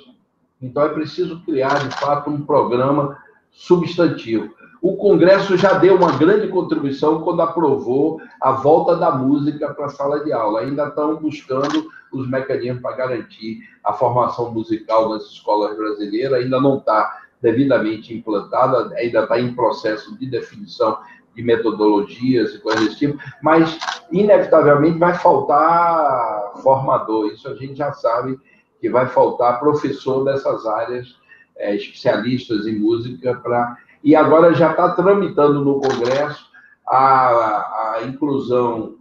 Então, é preciso criar, de fato, um programa substantivo. O Congresso já deu uma grande contribuição quando aprovou a volta da música para a sala de aula. Ainda estão buscando os mecanismos para garantir a formação musical nas escolas brasileiras. Ainda não está devidamente implantada, ainda está em processo de definição de metodologias e coisas desse tipo, mas, inevitavelmente, vai faltar formador. Isso a gente já sabe que vai faltar professor dessas áreas, especialistas em música. E agora já está tramitando no Congresso a inclusão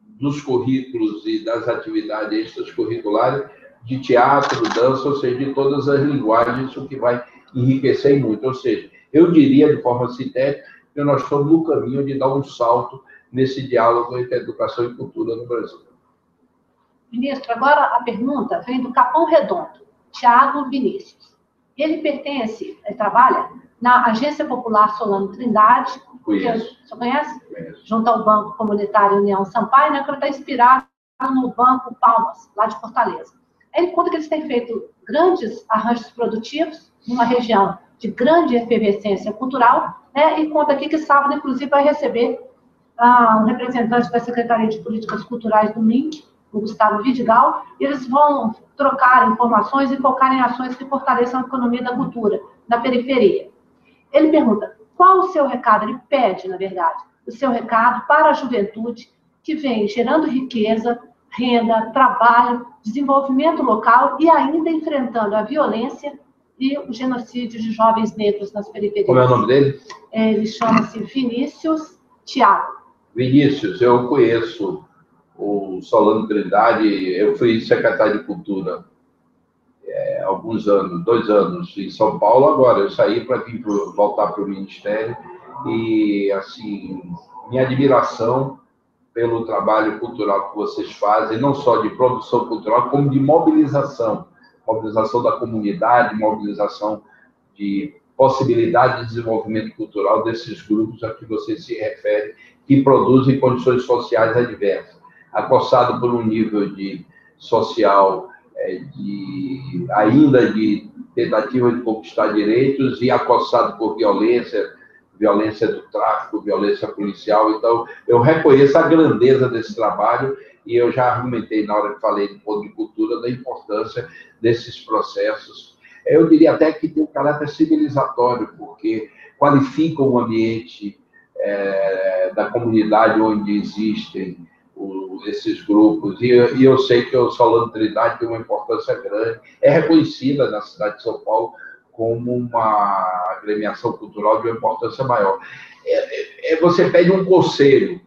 dos currículos e das atividades extracurriculares de teatro, dança, ou seja, de todas as linguagens, o que vai enriquecer muito. Ou seja, eu diria, de forma sintética, que nós estamos no caminho de dar um salto nesse diálogo entre educação e cultura no Brasil. Ministro, agora a pergunta vem do Capão Redondo, Thiago Vinícius. Ele trabalha na Agência Popular Solano Trindade, que você conhece? Conheço. Junto ao Banco Comunitário União Sampaio, né, que está inspirado no Banco Palmas, lá de Fortaleza. Ele conta que eles têm feito grandes arranjos produtivos numa região de grande efervescência cultural, né, e conta aqui que sábado, inclusive, vai receber um representante da Secretaria de Políticas Culturais do MINC, o Gustavo Vidigal, e eles vão trocar informações e focar em ações que fortaleçam a economia da cultura na periferia. Ele pergunta, qual o seu recado? Ele pede, na verdade, o seu recado para a juventude que vem gerando riqueza, renda, trabalho, desenvolvimento local e ainda enfrentando a violência e o genocídio de jovens negros nas periferias. Como é o nome dele? Ele chama-se Vinícius Thiago. Vinícius, eu conheço o Solano Trindade, eu fui secretário de Cultura há alguns anos, 2 anos, em São Paulo. Agora eu saí para voltar para o Ministério e, assim, minha admiração pelo trabalho cultural que vocês fazem, não só de produção cultural, como de mobilização da comunidade, mobilização de possibilidade de desenvolvimento cultural desses grupos a que você se refere, que produzem condições sociais adversas, acossado por um nível de social ainda de tentativa de conquistar direitos e acossado por violência do tráfico, violência policial. Então, eu reconheço a grandeza desse trabalho e eu já argumentei na hora que falei do ponto de cultura da importância desses processos. Eu diria até que tem um caráter civilizatório, porque qualifica o ambiente da comunidade onde existem esses grupos, e eu sei que o Solano Trindade tem uma importância grande, é reconhecida na cidade de São Paulo como uma agremiação cultural de uma importância maior. Você pede um conselho,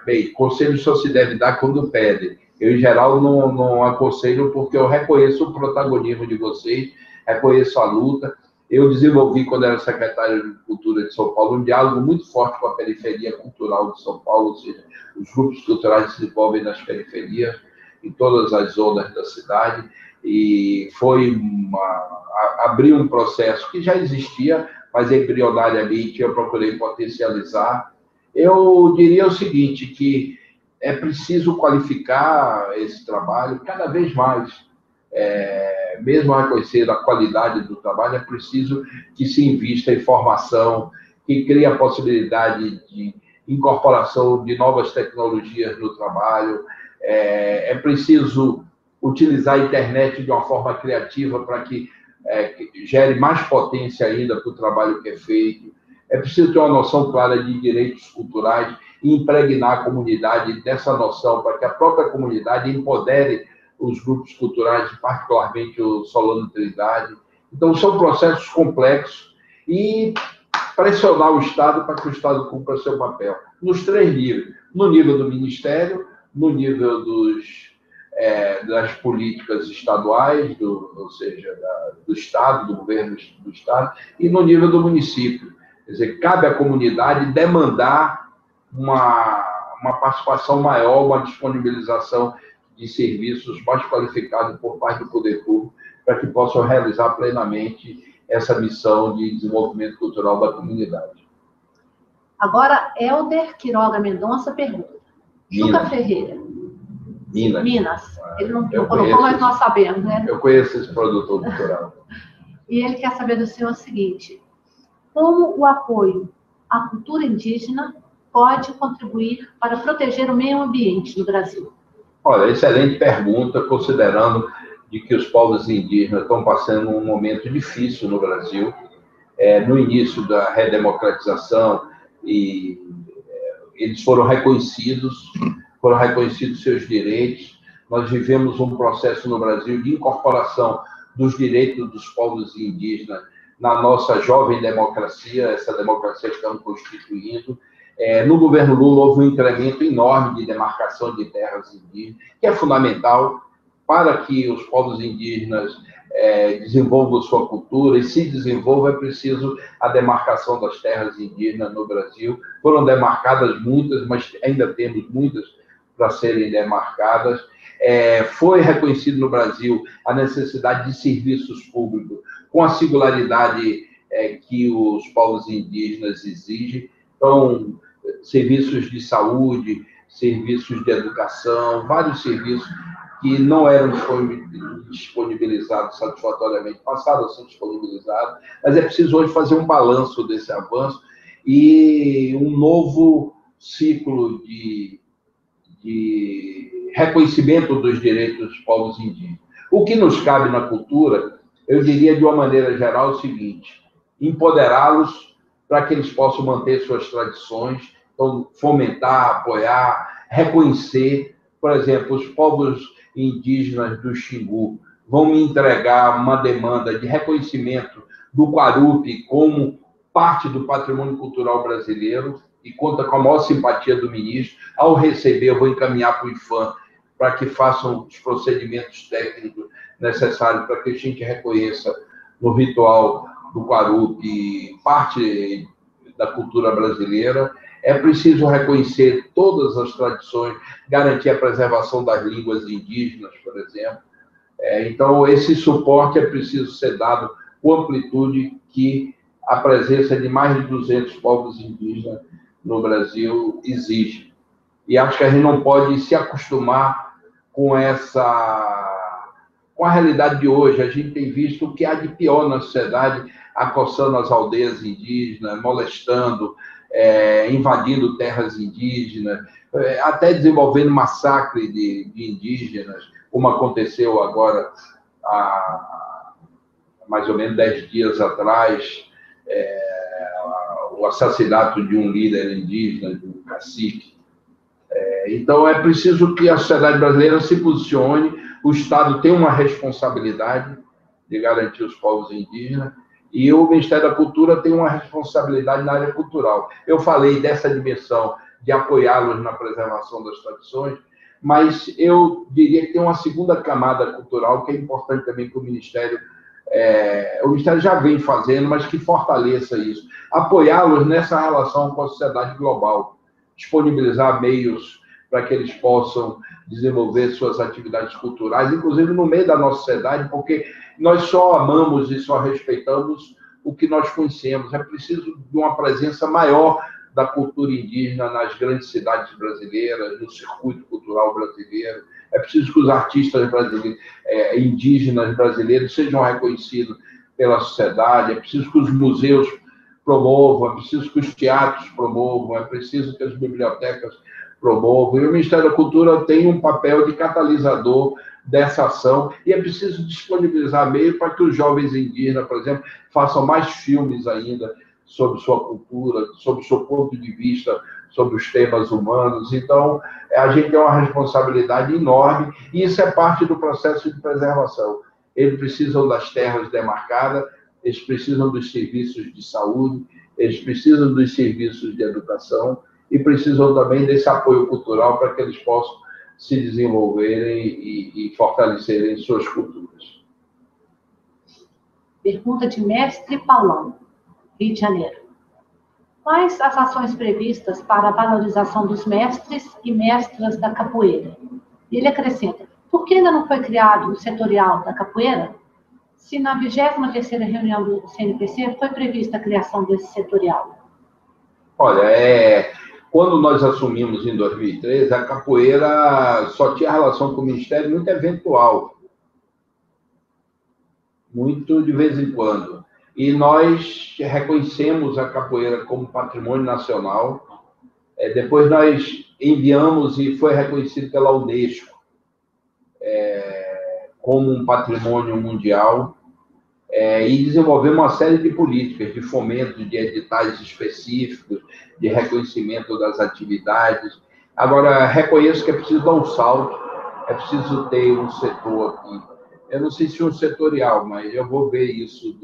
bem, conselho só se deve dar quando pede. Eu, em geral, não aconselho porque eu reconheço o protagonismo de vocês, reconheço a luta. Eu desenvolvi, quando era secretário de Cultura de São Paulo, um diálogo muito forte com a periferia cultural de São Paulo, ou seja, os grupos culturais se desenvolvem nas periferias, em todas as zonas da cidade, e foi abrir um processo que já existia, mas embrionariamente eu procurei potencializar. Eu diria o seguinte, que é preciso qualificar esse trabalho cada vez mais. Mesmo reconhecer a qualidade do trabalho, é preciso que se invista em formação, que crie a possibilidade de incorporação de novas tecnologias no trabalho. É preciso utilizar a internet de uma forma criativa para que gere mais potência ainda para o trabalho que é feito. É preciso ter uma noção clara de direitos culturais e impregnar a comunidade dessa noção para que a própria comunidade empodere os grupos culturais, particularmente o Solano Trindade. Então, são processos complexos e pressionar o Estado para que o Estado cumpra seu papel, nos 3 níveis. No nível do Ministério, no nível das políticas estaduais, ou seja, do Estado, do governo do Estado, e no nível do município. Quer dizer, cabe à comunidade demandar uma participação maior, uma disponibilização de serviços mais qualificados por parte do poder público, para que possam realizar plenamente essa missão de desenvolvimento cultural da comunidade. Agora, Helder Quiroga Mendonça pergunta. Juca Ferreira. Minas. Ele não colocou, mas nós sabemos, né? Eu conheço esse produtor cultural. E ele quer saber do senhor o seguinte: como o apoio à cultura indígena pode contribuir para proteger o meio ambiente no Brasil? Olha, excelente pergunta, considerando de que os povos indígenas estão passando um momento difícil no Brasil. No início da redemocratização, eles foram reconhecidos seus direitos. Nós vivemos um processo no Brasil de incorporação dos direitos dos povos indígenas na nossa jovem democracia, essa democracia que estamos constituindo. No governo Lula houve um incremento enorme de demarcação de terras indígenas, que é fundamental para que os povos indígenas desenvolvam sua cultura, e se desenvolvam é preciso a demarcação das terras indígenas no Brasil. Foram demarcadas muitas, mas ainda temos muitas para serem demarcadas. Foi reconhecido no Brasil a necessidade de serviços públicos com a singularidade que os povos indígenas exigem. Então, serviços de saúde, serviços de educação, vários serviços que não eram disponibilizados satisfatoriamente, passaram a ser disponibilizados, mas é preciso hoje fazer um balanço desse avanço e um novo ciclo de reconhecimento dos direitos dos povos indígenas. O que nos cabe na cultura, eu diria de uma maneira geral o seguinte: empoderá-los para que eles possam manter suas tradições, então, fomentar, apoiar, reconhecer. Por exemplo, os povos indígenas do Xingu vão me entregar uma demanda de reconhecimento do Guarupi como parte do patrimônio cultural brasileiro, e conta com a maior simpatia do ministro. Ao receber, eu vou encaminhar para o IFAM para que façam os procedimentos técnicos necessários para que a gente reconheça no ritual do Guarupi parte da cultura brasileira. É preciso reconhecer todas as tradições, garantir a preservação das línguas indígenas, por exemplo. Então, esse suporte é preciso ser dado com amplitude que a presença de mais de 200 povos indígenas no Brasil exige. E acho que a gente não pode se acostumar com a realidade de hoje. A gente tem visto o que há de pior na sociedade, acossando as aldeias indígenas, molestando, invadindo terras indígenas, até desenvolvendo massacre de indígenas, como aconteceu agora, há mais ou menos 10 dias atrás, o assassinato de um líder indígena, de um cacique. Então, é preciso que a sociedade brasileira se posicione, o Estado tem uma responsabilidade de garantir os povos indígenas, e o Ministério da Cultura tem uma responsabilidade na área cultural. Eu falei dessa dimensão de apoiá-los na preservação das tradições, mas eu diria que tem uma segunda camada cultural que é importante também que o Ministério já vem fazendo, mas que fortaleça isso. Apoiá-los nessa relação com a sociedade global, disponibilizar meios para que eles possam desenvolver suas atividades culturais, inclusive no meio da nossa sociedade, porque nós só amamos e só respeitamos o que nós conhecemos. É preciso de uma presença maior da cultura indígena nas grandes cidades brasileiras, no circuito cultural brasileiro. É preciso que os artistas brasileiros, indígenas brasileiros sejam reconhecidos pela sociedade, é preciso que os museus promovam, é preciso que os teatros promovam, é preciso que as bibliotecas promovam. E o Ministério da Cultura tem um papel de catalisador dessa ação, e é preciso disponibilizar meio para que os jovens indígenas, por exemplo, façam mais filmes ainda sobre sua cultura, sobre o seu ponto de vista, sobre os temas humanos. Então, a gente tem uma responsabilidade enorme, e isso é parte do processo de preservação. Eles precisam das terras demarcadas, eles precisam dos serviços de saúde, eles precisam dos serviços de educação, e precisam também desse apoio cultural para que eles possam se desenvolverem e fortalecerem suas culturas. Pergunta de Mestre Paulão, Rio de Janeiro. Quais as ações previstas para a valorização dos mestres e mestras da capoeira? E ele acrescenta: por que ainda não foi criado o setorial da capoeira? Se na 23ª reunião do CNPC foi prevista a criação desse setorial? Olha, quando nós assumimos em 2013, a capoeira só tinha relação com o Ministério muito eventual, muito de vez em quando. E nós reconhecemos a capoeira como patrimônio nacional. Depois nós enviamos e foi reconhecido pela Unesco como um patrimônio mundial. E desenvolvemos uma série de políticas de fomento, de editais específicos, de reconhecimento das atividades. Agora, reconheço que é preciso dar um salto, é preciso ter um setor aqui. Eu não sei se um setorial, mas eu vou ver isso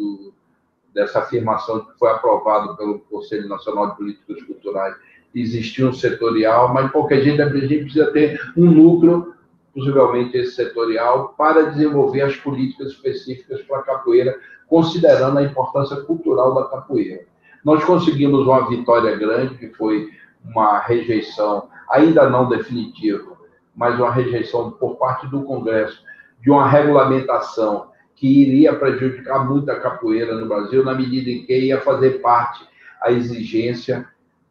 dessa afirmação que foi aprovado pelo Conselho Nacional de Políticas Culturais. Existia um setorial, mas qualquer jeito a gente precisa ter um núcleo, possivelmente esse setorial, para desenvolver as políticas específicas para a capoeira, considerando a importância cultural da capoeira. Nós conseguimos uma vitória grande, que foi uma rejeição, ainda não definitiva, mas uma rejeição por parte do Congresso, de uma regulamentação que iria prejudicar muito a capoeira no Brasil, na medida em que ia fazer parte a exigência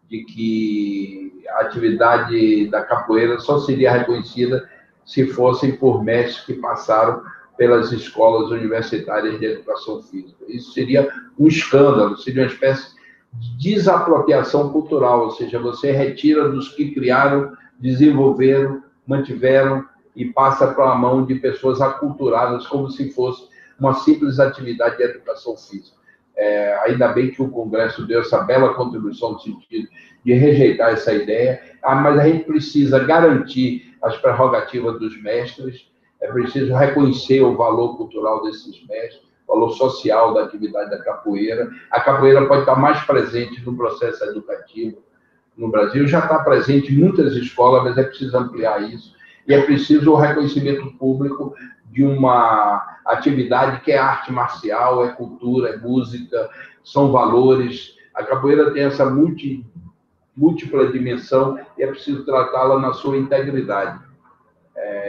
de que a atividade da capoeira só seria reconhecida se fossem por mestres que passaram pelas escolas universitárias de educação física. Isso seria um escândalo, seria uma espécie desapropriação cultural, ou seja, você retira dos que criaram, desenvolveram, mantiveram e passa para a mão de pessoas aculturadas, como se fosse uma simples atividade de educação física. Ainda bem que o Congresso deu essa bela contribuição no sentido de rejeitar essa ideia, mas a gente precisa garantir as prerrogativas dos mestres, é preciso reconhecer o valor cultural desses mestres, o valor social da atividade da capoeira. A capoeira pode estar mais presente no processo educativo no Brasil, já está presente em muitas escolas, mas é preciso ampliar isso, e é preciso o reconhecimento público de uma atividade que é arte marcial, é cultura, é música, são valores. A capoeira tem essa múltipla dimensão e é preciso tratá-la na sua integridade.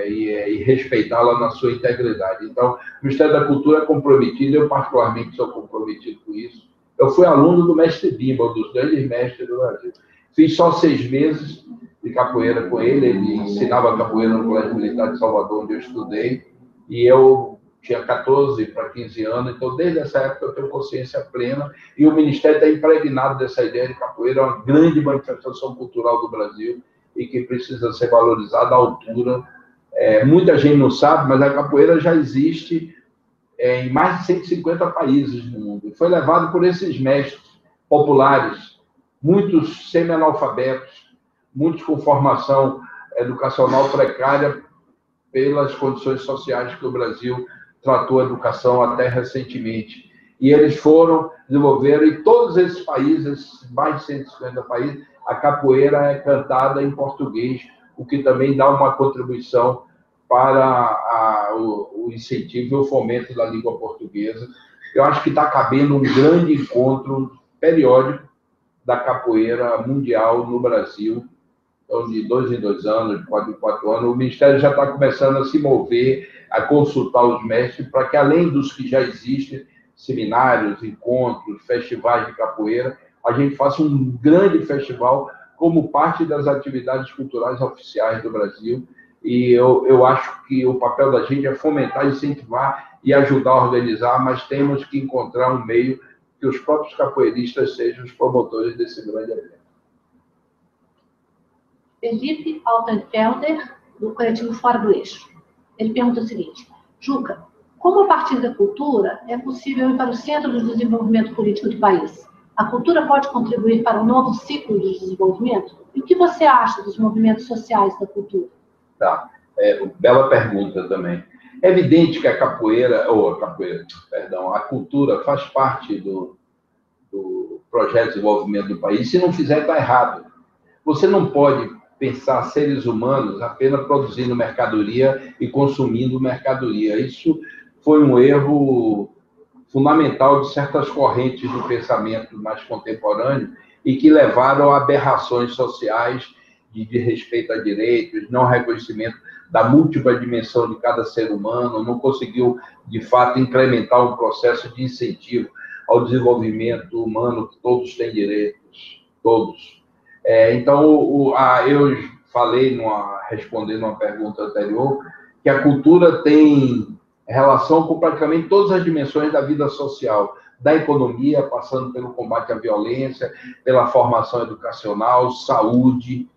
E respeitá-la na sua integridade. Então, o Ministério da Cultura é comprometido, eu particularmente sou comprometido com isso. Eu fui aluno do mestre Bimba, um dos grandes mestres do Brasil. Fiz só 6 meses de capoeira com ele, ele ensinava capoeira no Colégio Militar de Salvador, onde eu estudei, e eu tinha 14 para 15 anos, então desde essa época eu tenho consciência plena, e o Ministério está impregnado dessa ideia de capoeira, é uma grande manifestação cultural do Brasil, e que precisa ser valorizada à altura. Muita gente não sabe, mas a capoeira já existe em mais de 150 países no mundo. E foi levado por esses mestres populares, muitos semi-analfabetos, muitos com formação educacional precária pelas condições sociais que o Brasil tratou a educação até recentemente. E eles foram, desenvolveram, e todos esses países, mais de 150 países, a capoeira é cantada em português, o que também dá uma contribuição para o incentivo e o fomento da língua portuguesa. Eu acho que está cabendo um grande encontro periódico da capoeira mundial no Brasil, então, de 2 em 2 anos, de 4 em 4 anos. O Ministério já está começando a se mover, a consultar os mestres, para que, além dos que já existem, seminários, encontros, festivais de capoeira, a gente faça um grande festival como parte das atividades culturais oficiais do Brasil. E eu acho que o papel da gente é fomentar, incentivar e ajudar a organizar, mas temos que encontrar um meio que os próprios capoeiristas sejam os promotores desse grande evento. Felipe Altenfelder, do coletivo Fora do Eixo. Ele pergunta o seguinte: Juca, como a partir da cultura é possível ir para o centro do desenvolvimento político do país? A cultura pode contribuir para um novo ciclo de desenvolvimento? E o que você acha dos movimentos sociais da cultura? Tá, bela pergunta também. É evidente que a cultura faz parte do projeto de desenvolvimento do país. Se não fizer, está errado. Você não pode pensar seres humanos apenas produzindo mercadoria e consumindo mercadoria. Isso foi um erro fundamental de certas correntes do pensamento mais contemporâneo e que levaram a aberrações sociais de respeito a direitos, não reconhecimento da múltipla dimensão de cada ser humano, não conseguiu, de fato, incrementar um processo de incentivo ao desenvolvimento humano, que todos têm direitos, todos. Então, eu falei, respondendo uma pergunta anterior, que a cultura tem relação com praticamente todas as dimensões da vida social, da economia, passando pelo combate à violência, pela formação educacional, saúde,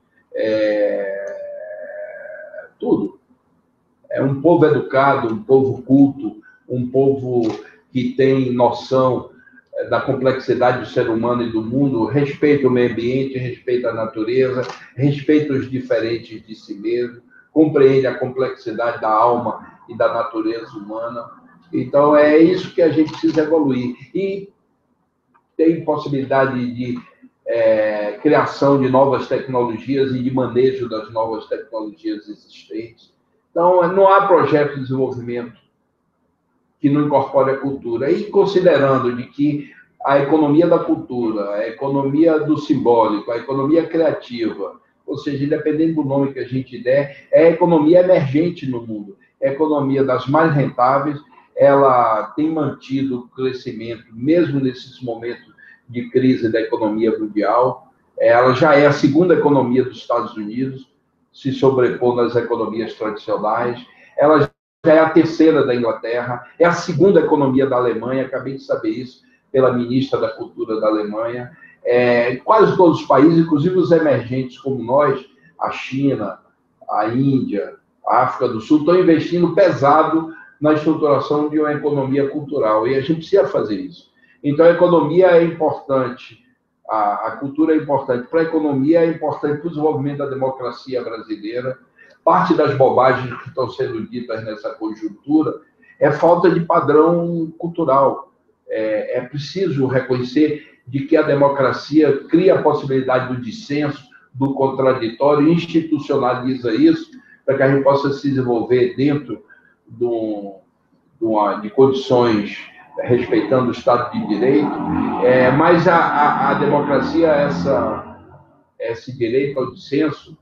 tudo. É um povo educado, um povo culto, um povo que tem noção da complexidade do ser humano e do mundo, respeita o meio ambiente, respeita a natureza, respeita os diferentes de si mesmo, compreende a complexidade da alma e da natureza humana. Então, é isso que a gente precisa evoluir. E tem possibilidade de criação de novas tecnologias e de manejo das novas tecnologias existentes. Então, não há projeto de desenvolvimento que não incorpore a cultura. E considerando de que a economia da cultura, a economia do simbólico, a economia criativa, ou seja, independente do nome que a gente der, é a economia emergente no mundo, é a economia das mais rentáveis, ela tem mantido o crescimento, mesmo nesses momentos de crise da economia mundial. Ela já é a segunda economia dos Estados Unidos, se sobrepõe nas economias tradicionais. Ela já é a terceira da Inglaterra, é a segunda economia da Alemanha, acabei de saber isso pela ministra da Cultura da Alemanha. Quase todos os países, inclusive os emergentes como nós, a China, a Índia, a África do Sul, estão investindo pesado na estruturação de uma economia cultural, e a gente precisa fazer isso. Então, a economia é importante, a cultura é importante para a economia, é importante para o desenvolvimento da democracia brasileira. Parte das bobagens que estão sendo ditas nessa conjuntura é falta de padrão cultural. É preciso reconhecer de que a democracia cria a possibilidade do dissenso, do contraditório, institucionaliza isso, para que a gente possa se desenvolver dentro de condições respeitando o Estado de Direito, mas a democracia, esse direito ao dissenso,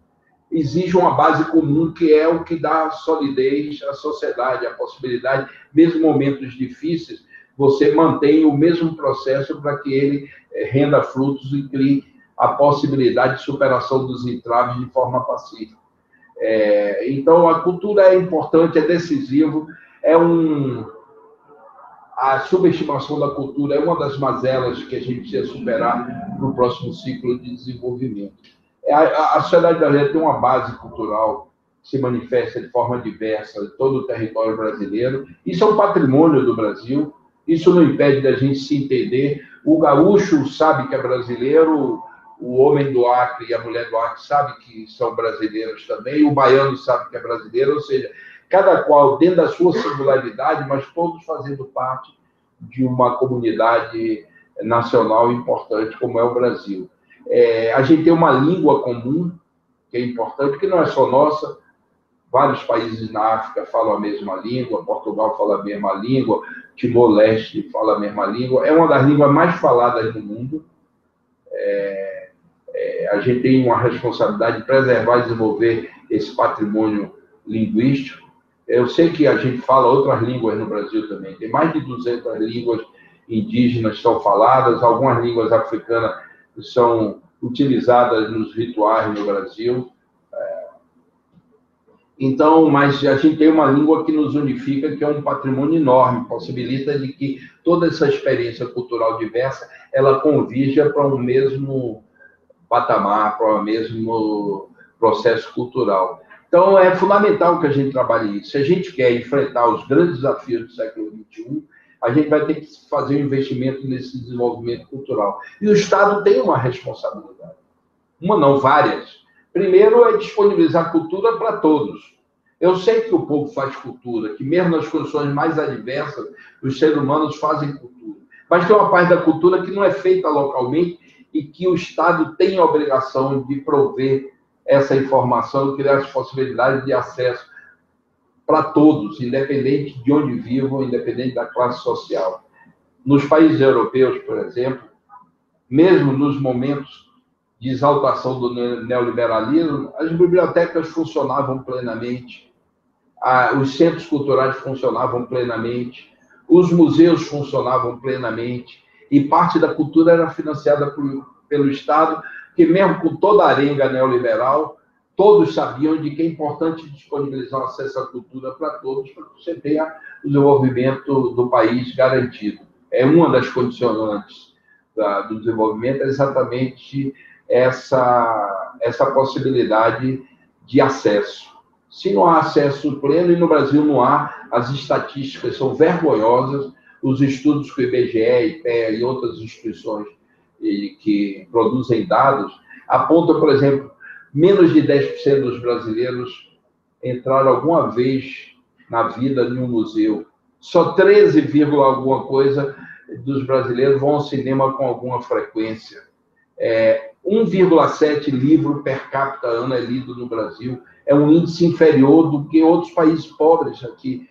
exige uma base comum, que é o que dá solidez à sociedade, a possibilidade, mesmo em momentos difíceis, você mantém o mesmo processo para que ele renda frutos e crie a possibilidade de superação dos entraves de forma pacífica. Então, a cultura é importante, é decisivo, a subestimação da cultura é uma das mazelas que a gente precisa superar no próximo ciclo de desenvolvimento. A sociedade brasileira tem uma base cultural que se manifesta de forma diversa em todo o território brasileiro. Isso é um patrimônio do Brasil, isso não impede da gente se entender. O gaúcho sabe que é brasileiro, o homem do Acre e a mulher do Acre sabem que são brasileiros também, o baiano sabe que é brasileiro, ou seja, cada qual dentro da sua singularidade, mas todos fazendo parte de uma comunidade nacional importante como é o Brasil. A gente tem uma língua comum, que é importante, que não é só nossa. Vários países na África falam a mesma língua, Portugal fala a mesma língua, Timor-Leste fala a mesma língua. É uma das línguas mais faladas do mundo. A gente tem uma responsabilidade de preservar e desenvolver esse patrimônio linguístico. Eu sei que a gente fala outras línguas no Brasil também. Tem mais de 200 línguas indígenas que são faladas, algumas línguas africanas são utilizadas nos rituais no Brasil. Então, mas a gente tem uma língua que nos unifica, que é um patrimônio enorme, possibilita de que toda essa experiência cultural diversa, ela convirja para um mesmo patamar, para o mesmo processo cultural. Então, é fundamental que a gente trabalhe isso. Se a gente quer enfrentar os grandes desafios do século XXI, a gente vai ter que fazer um investimento nesse desenvolvimento cultural. E o Estado tem uma responsabilidade. Uma não, várias. Primeiro é disponibilizar cultura para todos. Eu sei que o povo faz cultura, que mesmo nas condições mais adversas, os seres humanos fazem cultura. Mas tem uma parte da cultura que não é feita localmente e que o Estado tem a obrigação de prover essa informação, criar as possibilidades de acesso para todos, independente de onde vivam, independente da classe social. Nos países europeus, por exemplo, mesmo nos momentos de exaltação do neoliberalismo, as bibliotecas funcionavam plenamente, os centros culturais funcionavam plenamente, os museus funcionavam plenamente, e parte da cultura era financiada pelo Estado, que mesmo com toda a arenga neoliberal, todos sabiam de que é importante disponibilizar o acesso à cultura para todos, para que você tenha o desenvolvimento do país garantido. É uma das condicionantes do desenvolvimento, é exatamente essa possibilidade de acesso. Se não há acesso pleno, e no Brasil não há, as estatísticas são vergonhosas, os estudos que o IBGE, IPEA e outras instituições que produzem dados apontam, por exemplo, menos de 10% dos brasileiros entraram alguma vez na vida em um museu. Só 13, alguma coisa dos brasileiros vão ao cinema com alguma frequência. 1,7 livro per capita ano é lido no Brasil. É um índice inferior do que outros países pobres aqui,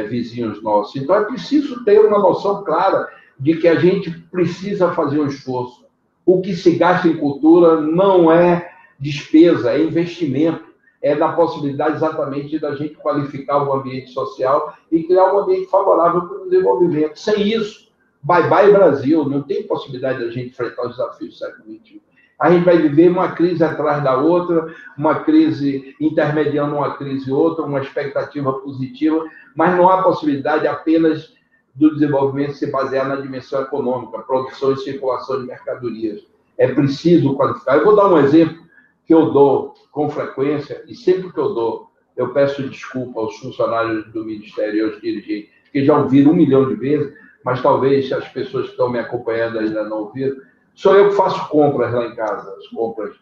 vizinhos nossos. Então, é preciso ter uma noção clara de que a gente precisa fazer um esforço. O que se gasta em cultura não é despesa, é investimento. É na possibilidade exatamente da gente qualificar o ambiente social e criar um ambiente favorável para o desenvolvimento. Sem isso, bye-bye Brasil, não tem possibilidade da gente enfrentar os desafios do século XXI. A gente vai viver uma crise atrás da outra, uma crise intermediando uma crise e outra, uma expectativa positiva, mas não há possibilidade apenas do desenvolvimento se basear na dimensão econômica, produção e circulação de mercadorias. é preciso qualificar. Eu vou dar um exemplo que eu dou com frequência, e sempre que eu dou, eu peço desculpa aos funcionários do Ministério e aos dirigentes, que já ouviram 1 milhão de vezes, mas talvez as pessoas que estão me acompanhando ainda não ouviram. Sou eu que faço compras lá em casa, as compras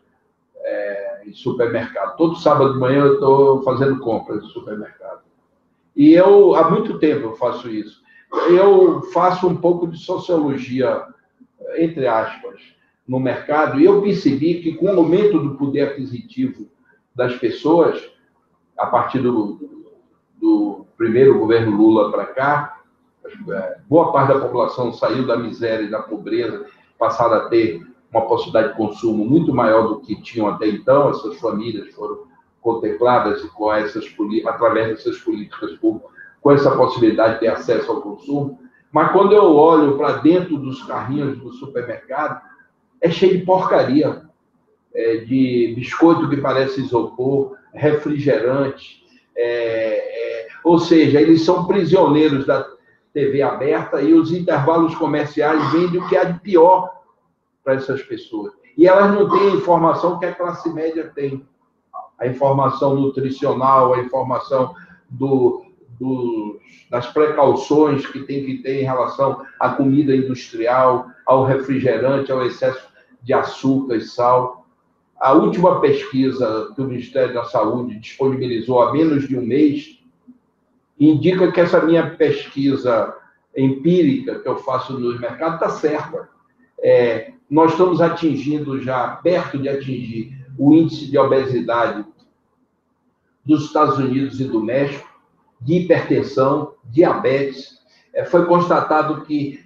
em supermercado. Todo sábado de manhã eu estou fazendo compras no supermercado. E eu, há muito tempo eu faço isso. Eu faço um pouco de sociologia, entre aspas, no mercado, e eu percebi que com o aumento do poder aquisitivo das pessoas, a partir do primeiro governo Lula para cá, boa parte da população saiu da miséria e da pobreza, passaram a ter uma possibilidade de consumo muito maior do que tinham até então. Essas famílias foram contempladas com através dessas políticas públicas, com essa possibilidade de ter acesso ao consumo. Mas quando eu olho para dentro dos carrinhos do supermercado, é cheio de porcaria, de biscoito que parece isopor, refrigerante, ou seja, eles são prisioneiros da TV aberta e os intervalos comerciais vendem o que há de pior para essas pessoas. E elas não têm a informação que a classe média tem. A informação nutricional, a informação das precauções que tem que ter em relação à comida industrial, ao refrigerante, ao excesso de açúcar e sal. A última pesquisa que o Ministério da Saúde disponibilizou há menos de um mês indica que essa minha pesquisa empírica que eu faço nos mercados está certa. Nós estamos atingindo já, perto de atingir, o índice de obesidade dos Estados Unidos e do México, de hipertensão, diabetes. Foi constatado que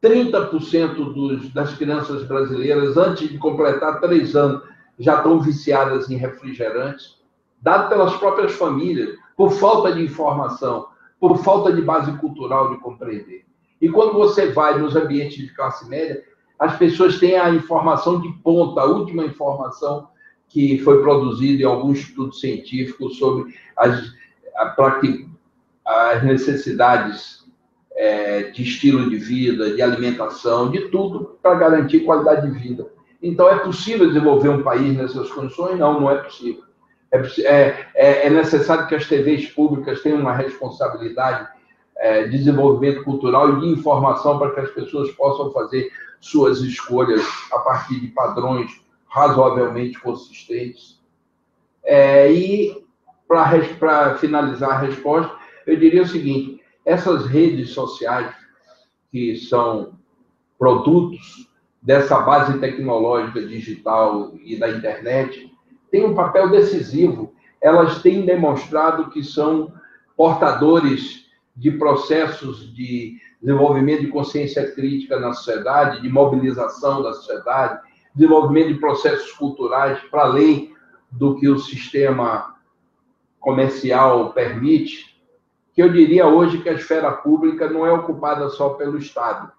30% das crianças brasileiras, antes de completar 3 anos, já estão viciadas em refrigerantes, dado pelas próprias famílias, por falta de informação, por falta de base cultural de compreender. E quando você vai nos ambientes de classe média, as pessoas têm a informação de ponta, a última informação que foi produzida em algum estudo científico sobre as necessidades de estilo de vida, de alimentação, de tudo para garantir qualidade de vida. Então, é possível desenvolver um país nessas condições? Não, não é possível. É necessário que as TVs públicas tenham uma responsabilidade de desenvolvimento cultural e de informação para que as pessoas possam fazer suas escolhas a partir de padrões razoavelmente consistentes. E, para finalizar a resposta, eu diria o seguinte: essas redes sociais, que são produtos dessa base tecnológica digital e da internet, têm um papel decisivo. Elas têm demonstrado que são portadores de processos de desenvolvimento de consciência crítica na sociedade, de mobilização da sociedade, desenvolvimento de processos culturais para além do que o sistema comercial permite, que eu diria hoje que a esfera pública não é ocupada só pelo Estado.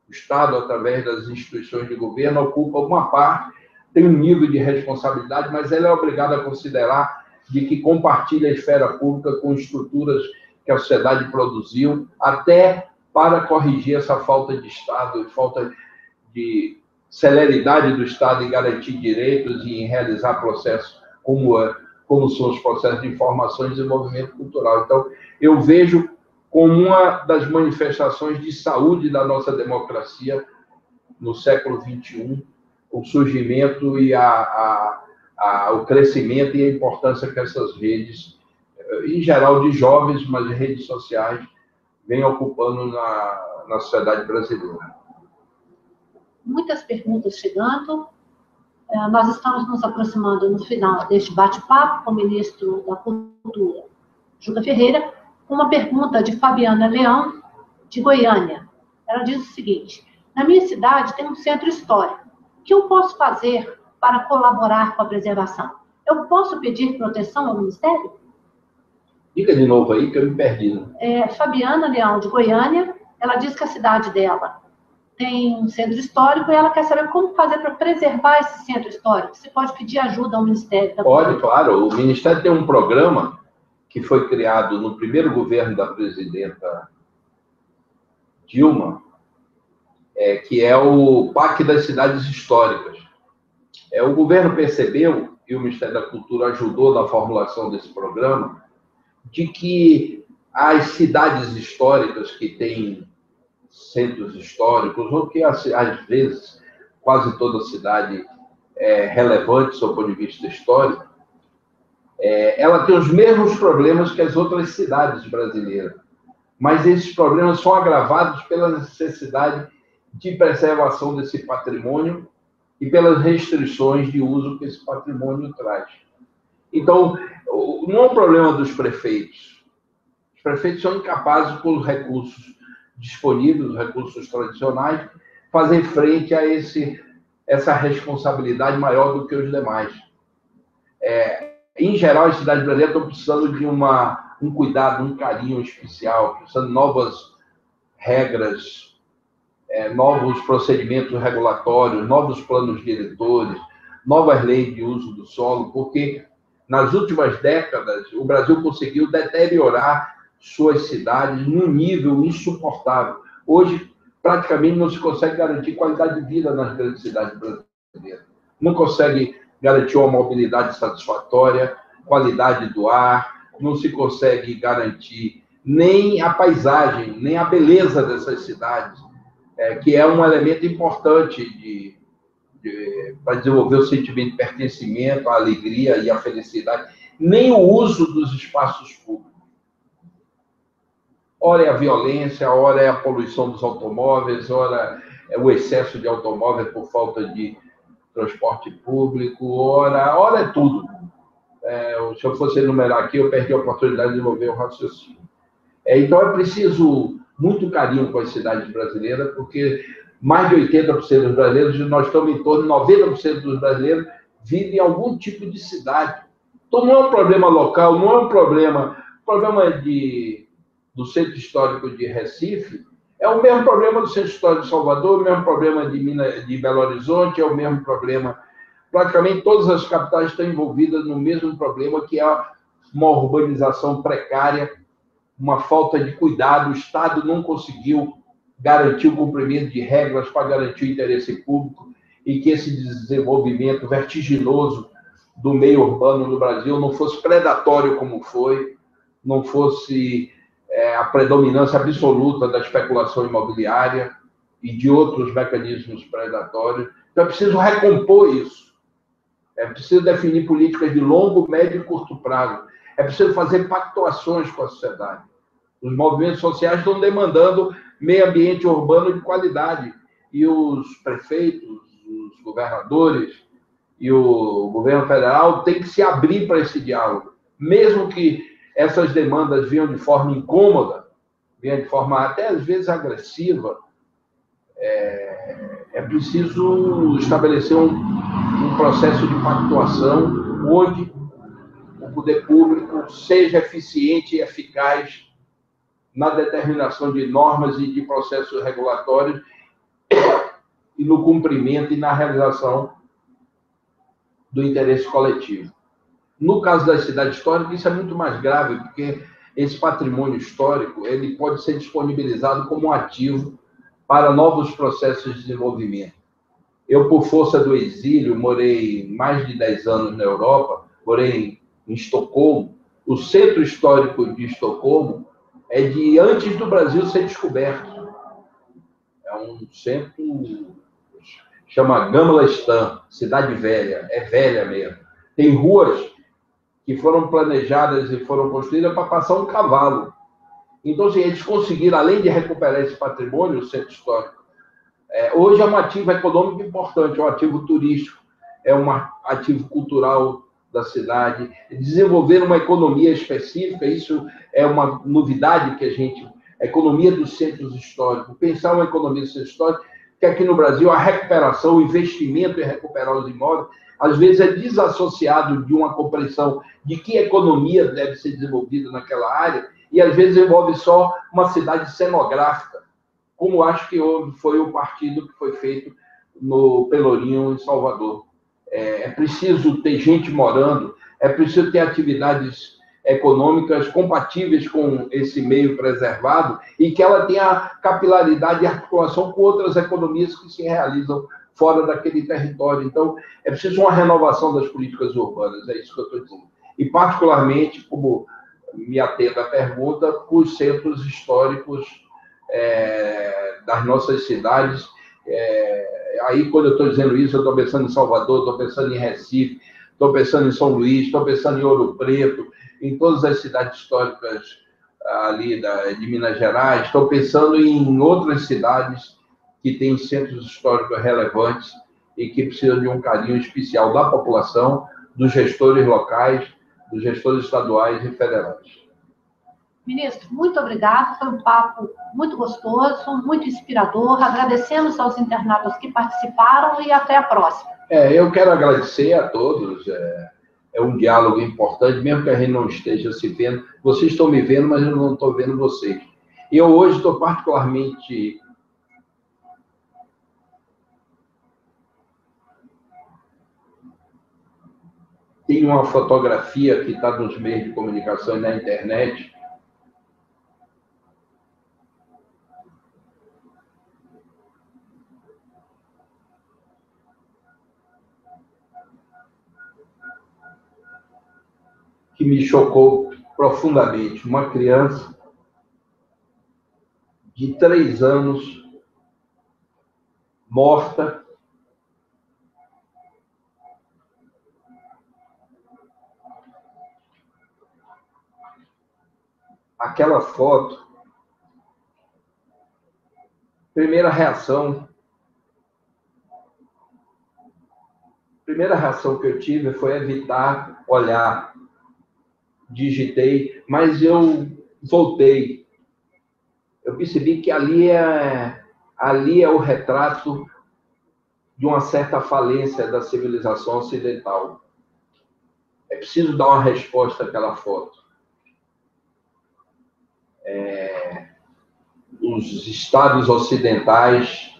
O Estado, através das instituições de governo, ocupa uma parte, tem um nível de responsabilidade, mas ela é obrigada a considerar de que compartilha a esfera pública com estruturas que a sociedade produziu, até para corrigir essa falta de Estado, falta de celeridade do Estado em garantir direitos e em realizar processos como são os processos de informação e desenvolvimento cultural. Então, eu vejo como uma das manifestações de saúde da nossa democracia no século XXI, o surgimento e o crescimento e a importância que essas redes, em geral de jovens, mas redes sociais, vêm ocupando na sociedade brasileira. Muitas perguntas chegando. Nós estamos nos aproximando no final deste bate-papo com o ministro da Cultura, Juca Ferreira, com uma pergunta de Fabiana Leão, de Goiânia. Ela diz o seguinte: na minha cidade tem um centro histórico. O que eu posso fazer para colaborar com a preservação? Eu posso pedir proteção ao Ministério? Diga de novo aí, que eu me perdi. Né? Fabiana Leão, de Goiânia, ela diz que a cidade dela tem um centro histórico e ela quer saber como fazer para preservar esse centro histórico. Você pode pedir ajuda ao Ministério da Cultura? Pode, claro. O Ministério tem um programa que foi criado no primeiro governo da presidenta Dilma, que é o PAC das Cidades Históricas. O governo percebeu, e o Ministério da Cultura ajudou na formulação desse programa, de que as cidades históricas que têm centros históricos, ou que às vezes quase toda cidade é relevante sob o ponto de vista histórico, ela tem os mesmos problemas que as outras cidades brasileiras, mas esses problemas são agravados pela necessidade de preservação desse patrimônio e pelas restrições de uso que esse patrimônio traz. Então, não é um problema dos prefeitos. Os prefeitos são incapazes, com os recursos disponíveis, os recursos tradicionais, fazer frente a essa responsabilidade maior do que os demais. Em geral, as cidades brasileiras estão precisando de um cuidado, um carinho especial, precisando de novas regras, novos procedimentos regulatórios, novos planos diretores, novas leis de uso do solo, porque nas últimas décadas o Brasil conseguiu deteriorar suas cidades num nível insuportável. Hoje, praticamente não se consegue garantir qualidade de vida nas grandes cidades brasileiras. Não consegue garantir uma mobilidade satisfatória, qualidade do ar, não se consegue garantir nem a paisagem, nem a beleza dessas cidades, que é um elemento importante para desenvolver o sentimento de pertencimento, a alegria e a felicidade, nem o uso dos espaços públicos. Ora é a violência, ora é a poluição dos automóveis, ora é o excesso de automóveis por falta de transporte público, ora é tudo. Se eu fosse enumerar aqui, eu perdi a oportunidade de desenvolver o raciocínio. Então, é preciso muito carinho com as cidades brasileiras, porque mais de 80% dos brasileiros, nós estamos em torno de 90% dos brasileiros, vivem em algum tipo de cidade. Então, não é um problema local, não é um problema do Centro Histórico de Recife, é o mesmo problema do Centro Histórico de Salvador, o mesmo problema de Belo Horizonte, é o mesmo problema. Praticamente todas as capitais estão envolvidas no mesmo problema, que é uma urbanização precária, uma falta de cuidado. O Estado não conseguiu garantir o cumprimento de regras para garantir o interesse público e que esse desenvolvimento vertiginoso do meio urbano no Brasil não fosse predatório como foi, não fosse a predominância absoluta da especulação imobiliária e de outros mecanismos predatórios. Então, é preciso recompor isso. É preciso definir políticas de longo, médio e curto prazo. É preciso fazer pactuações com a sociedade. Os movimentos sociais estão demandando meio ambiente urbano de qualidade. E os prefeitos, os governadores e o governo federal têm que se abrir para esse diálogo. Mesmo que essas demandas venham de forma incômoda, venham de forma até às vezes agressiva, é preciso estabelecer um processo de pactuação onde o poder público seja eficiente e eficaz na determinação de normas e de processos regulatórios e no cumprimento e na realização do interesse coletivo. No caso das cidades históricas, isso é muito mais grave, porque esse patrimônio histórico ele pode ser disponibilizado como ativo para novos processos de desenvolvimento. Eu, por força do exílio, morei mais de 10 anos na Europa, morei em Estocolmo. O centro histórico de Estocolmo é de antes do Brasil ser descoberto. É um centro, chama Gamla Stan, Cidade Velha, é velha mesmo. Tem ruas que foram planejadas e foram construídas para passar um cavalo. Então, assim, eles conseguiram, além de recuperar esse patrimônio, o centro histórico, hoje é um ativo econômico importante, é um ativo turístico, é um ativo cultural da cidade, desenvolver uma economia específica, isso é uma novidade que a economia dos centros históricos, pensar uma economia dos centros históricos, que aqui no Brasil a recuperação, o investimento em recuperar os imóveis, às vezes é desassociado de uma compreensão de que economia deve ser desenvolvida naquela área, e às vezes envolve só uma cidade cenográfica, como acho que foi o partido que foi feito no Pelourinho, em Salvador. É preciso ter gente morando, é preciso ter atividades econômicas compatíveis com esse meio preservado e que ela tenha capilaridade e articulação com outras economias que se realizam fora daquele território. Então, é preciso uma renovação das políticas urbanas, é isso que eu estou dizendo. E, particularmente, como me atendo à pergunta, os centros históricos das nossas cidades. Aí, quando eu estou dizendo isso, eu estou pensando em Salvador, estou pensando em Recife, estou pensando em São Luís, estou pensando em Ouro Preto, em todas as cidades históricas ali de Minas Gerais, estou pensando em outras cidades que têm centros históricos relevantes e que precisam de um carinho especial da população, dos gestores locais, dos gestores estaduais e federais. Ministro, muito obrigado. Foi um papo muito gostoso, muito inspirador. Agradecemos aos internautas que participaram e até a próxima. Eu quero agradecer a todos. É um diálogo importante, mesmo que a gente não esteja se vendo. Vocês estão me vendo, mas eu não estou vendo vocês. E eu hoje estou particularmente tem uma fotografia que está nos meios de comunicação e na internet, que me chocou profundamente. Uma criança de 3 anos, morta, aquela foto, primeira reação que eu tive foi evitar olhar. Digitei, mas eu voltei. Eu percebi que ali é o retrato de uma certa falência da civilização ocidental. É preciso dar uma resposta àquela foto. Os estados ocidentais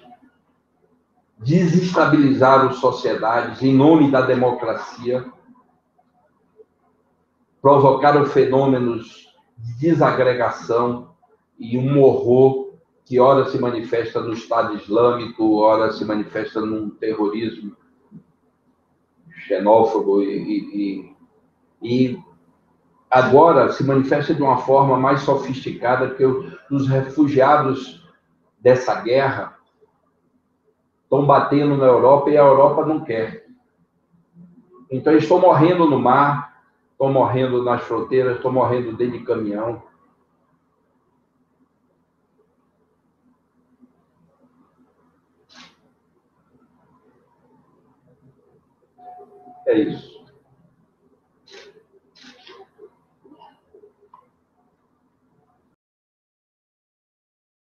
desestabilizaram sociedades em nome da democracia, provocaram fenômenos de desagregação e um horror que ora se manifesta no Estado Islâmico, ora se manifesta num terrorismo xenófobo e agora se manifesta de uma forma mais sofisticada, que os refugiados dessa guerra estão batendo na Europa e a Europa não quer. Então, eles estão morrendo no mar, estão morrendo nas fronteiras, estão morrendo dentro de caminhão. É isso.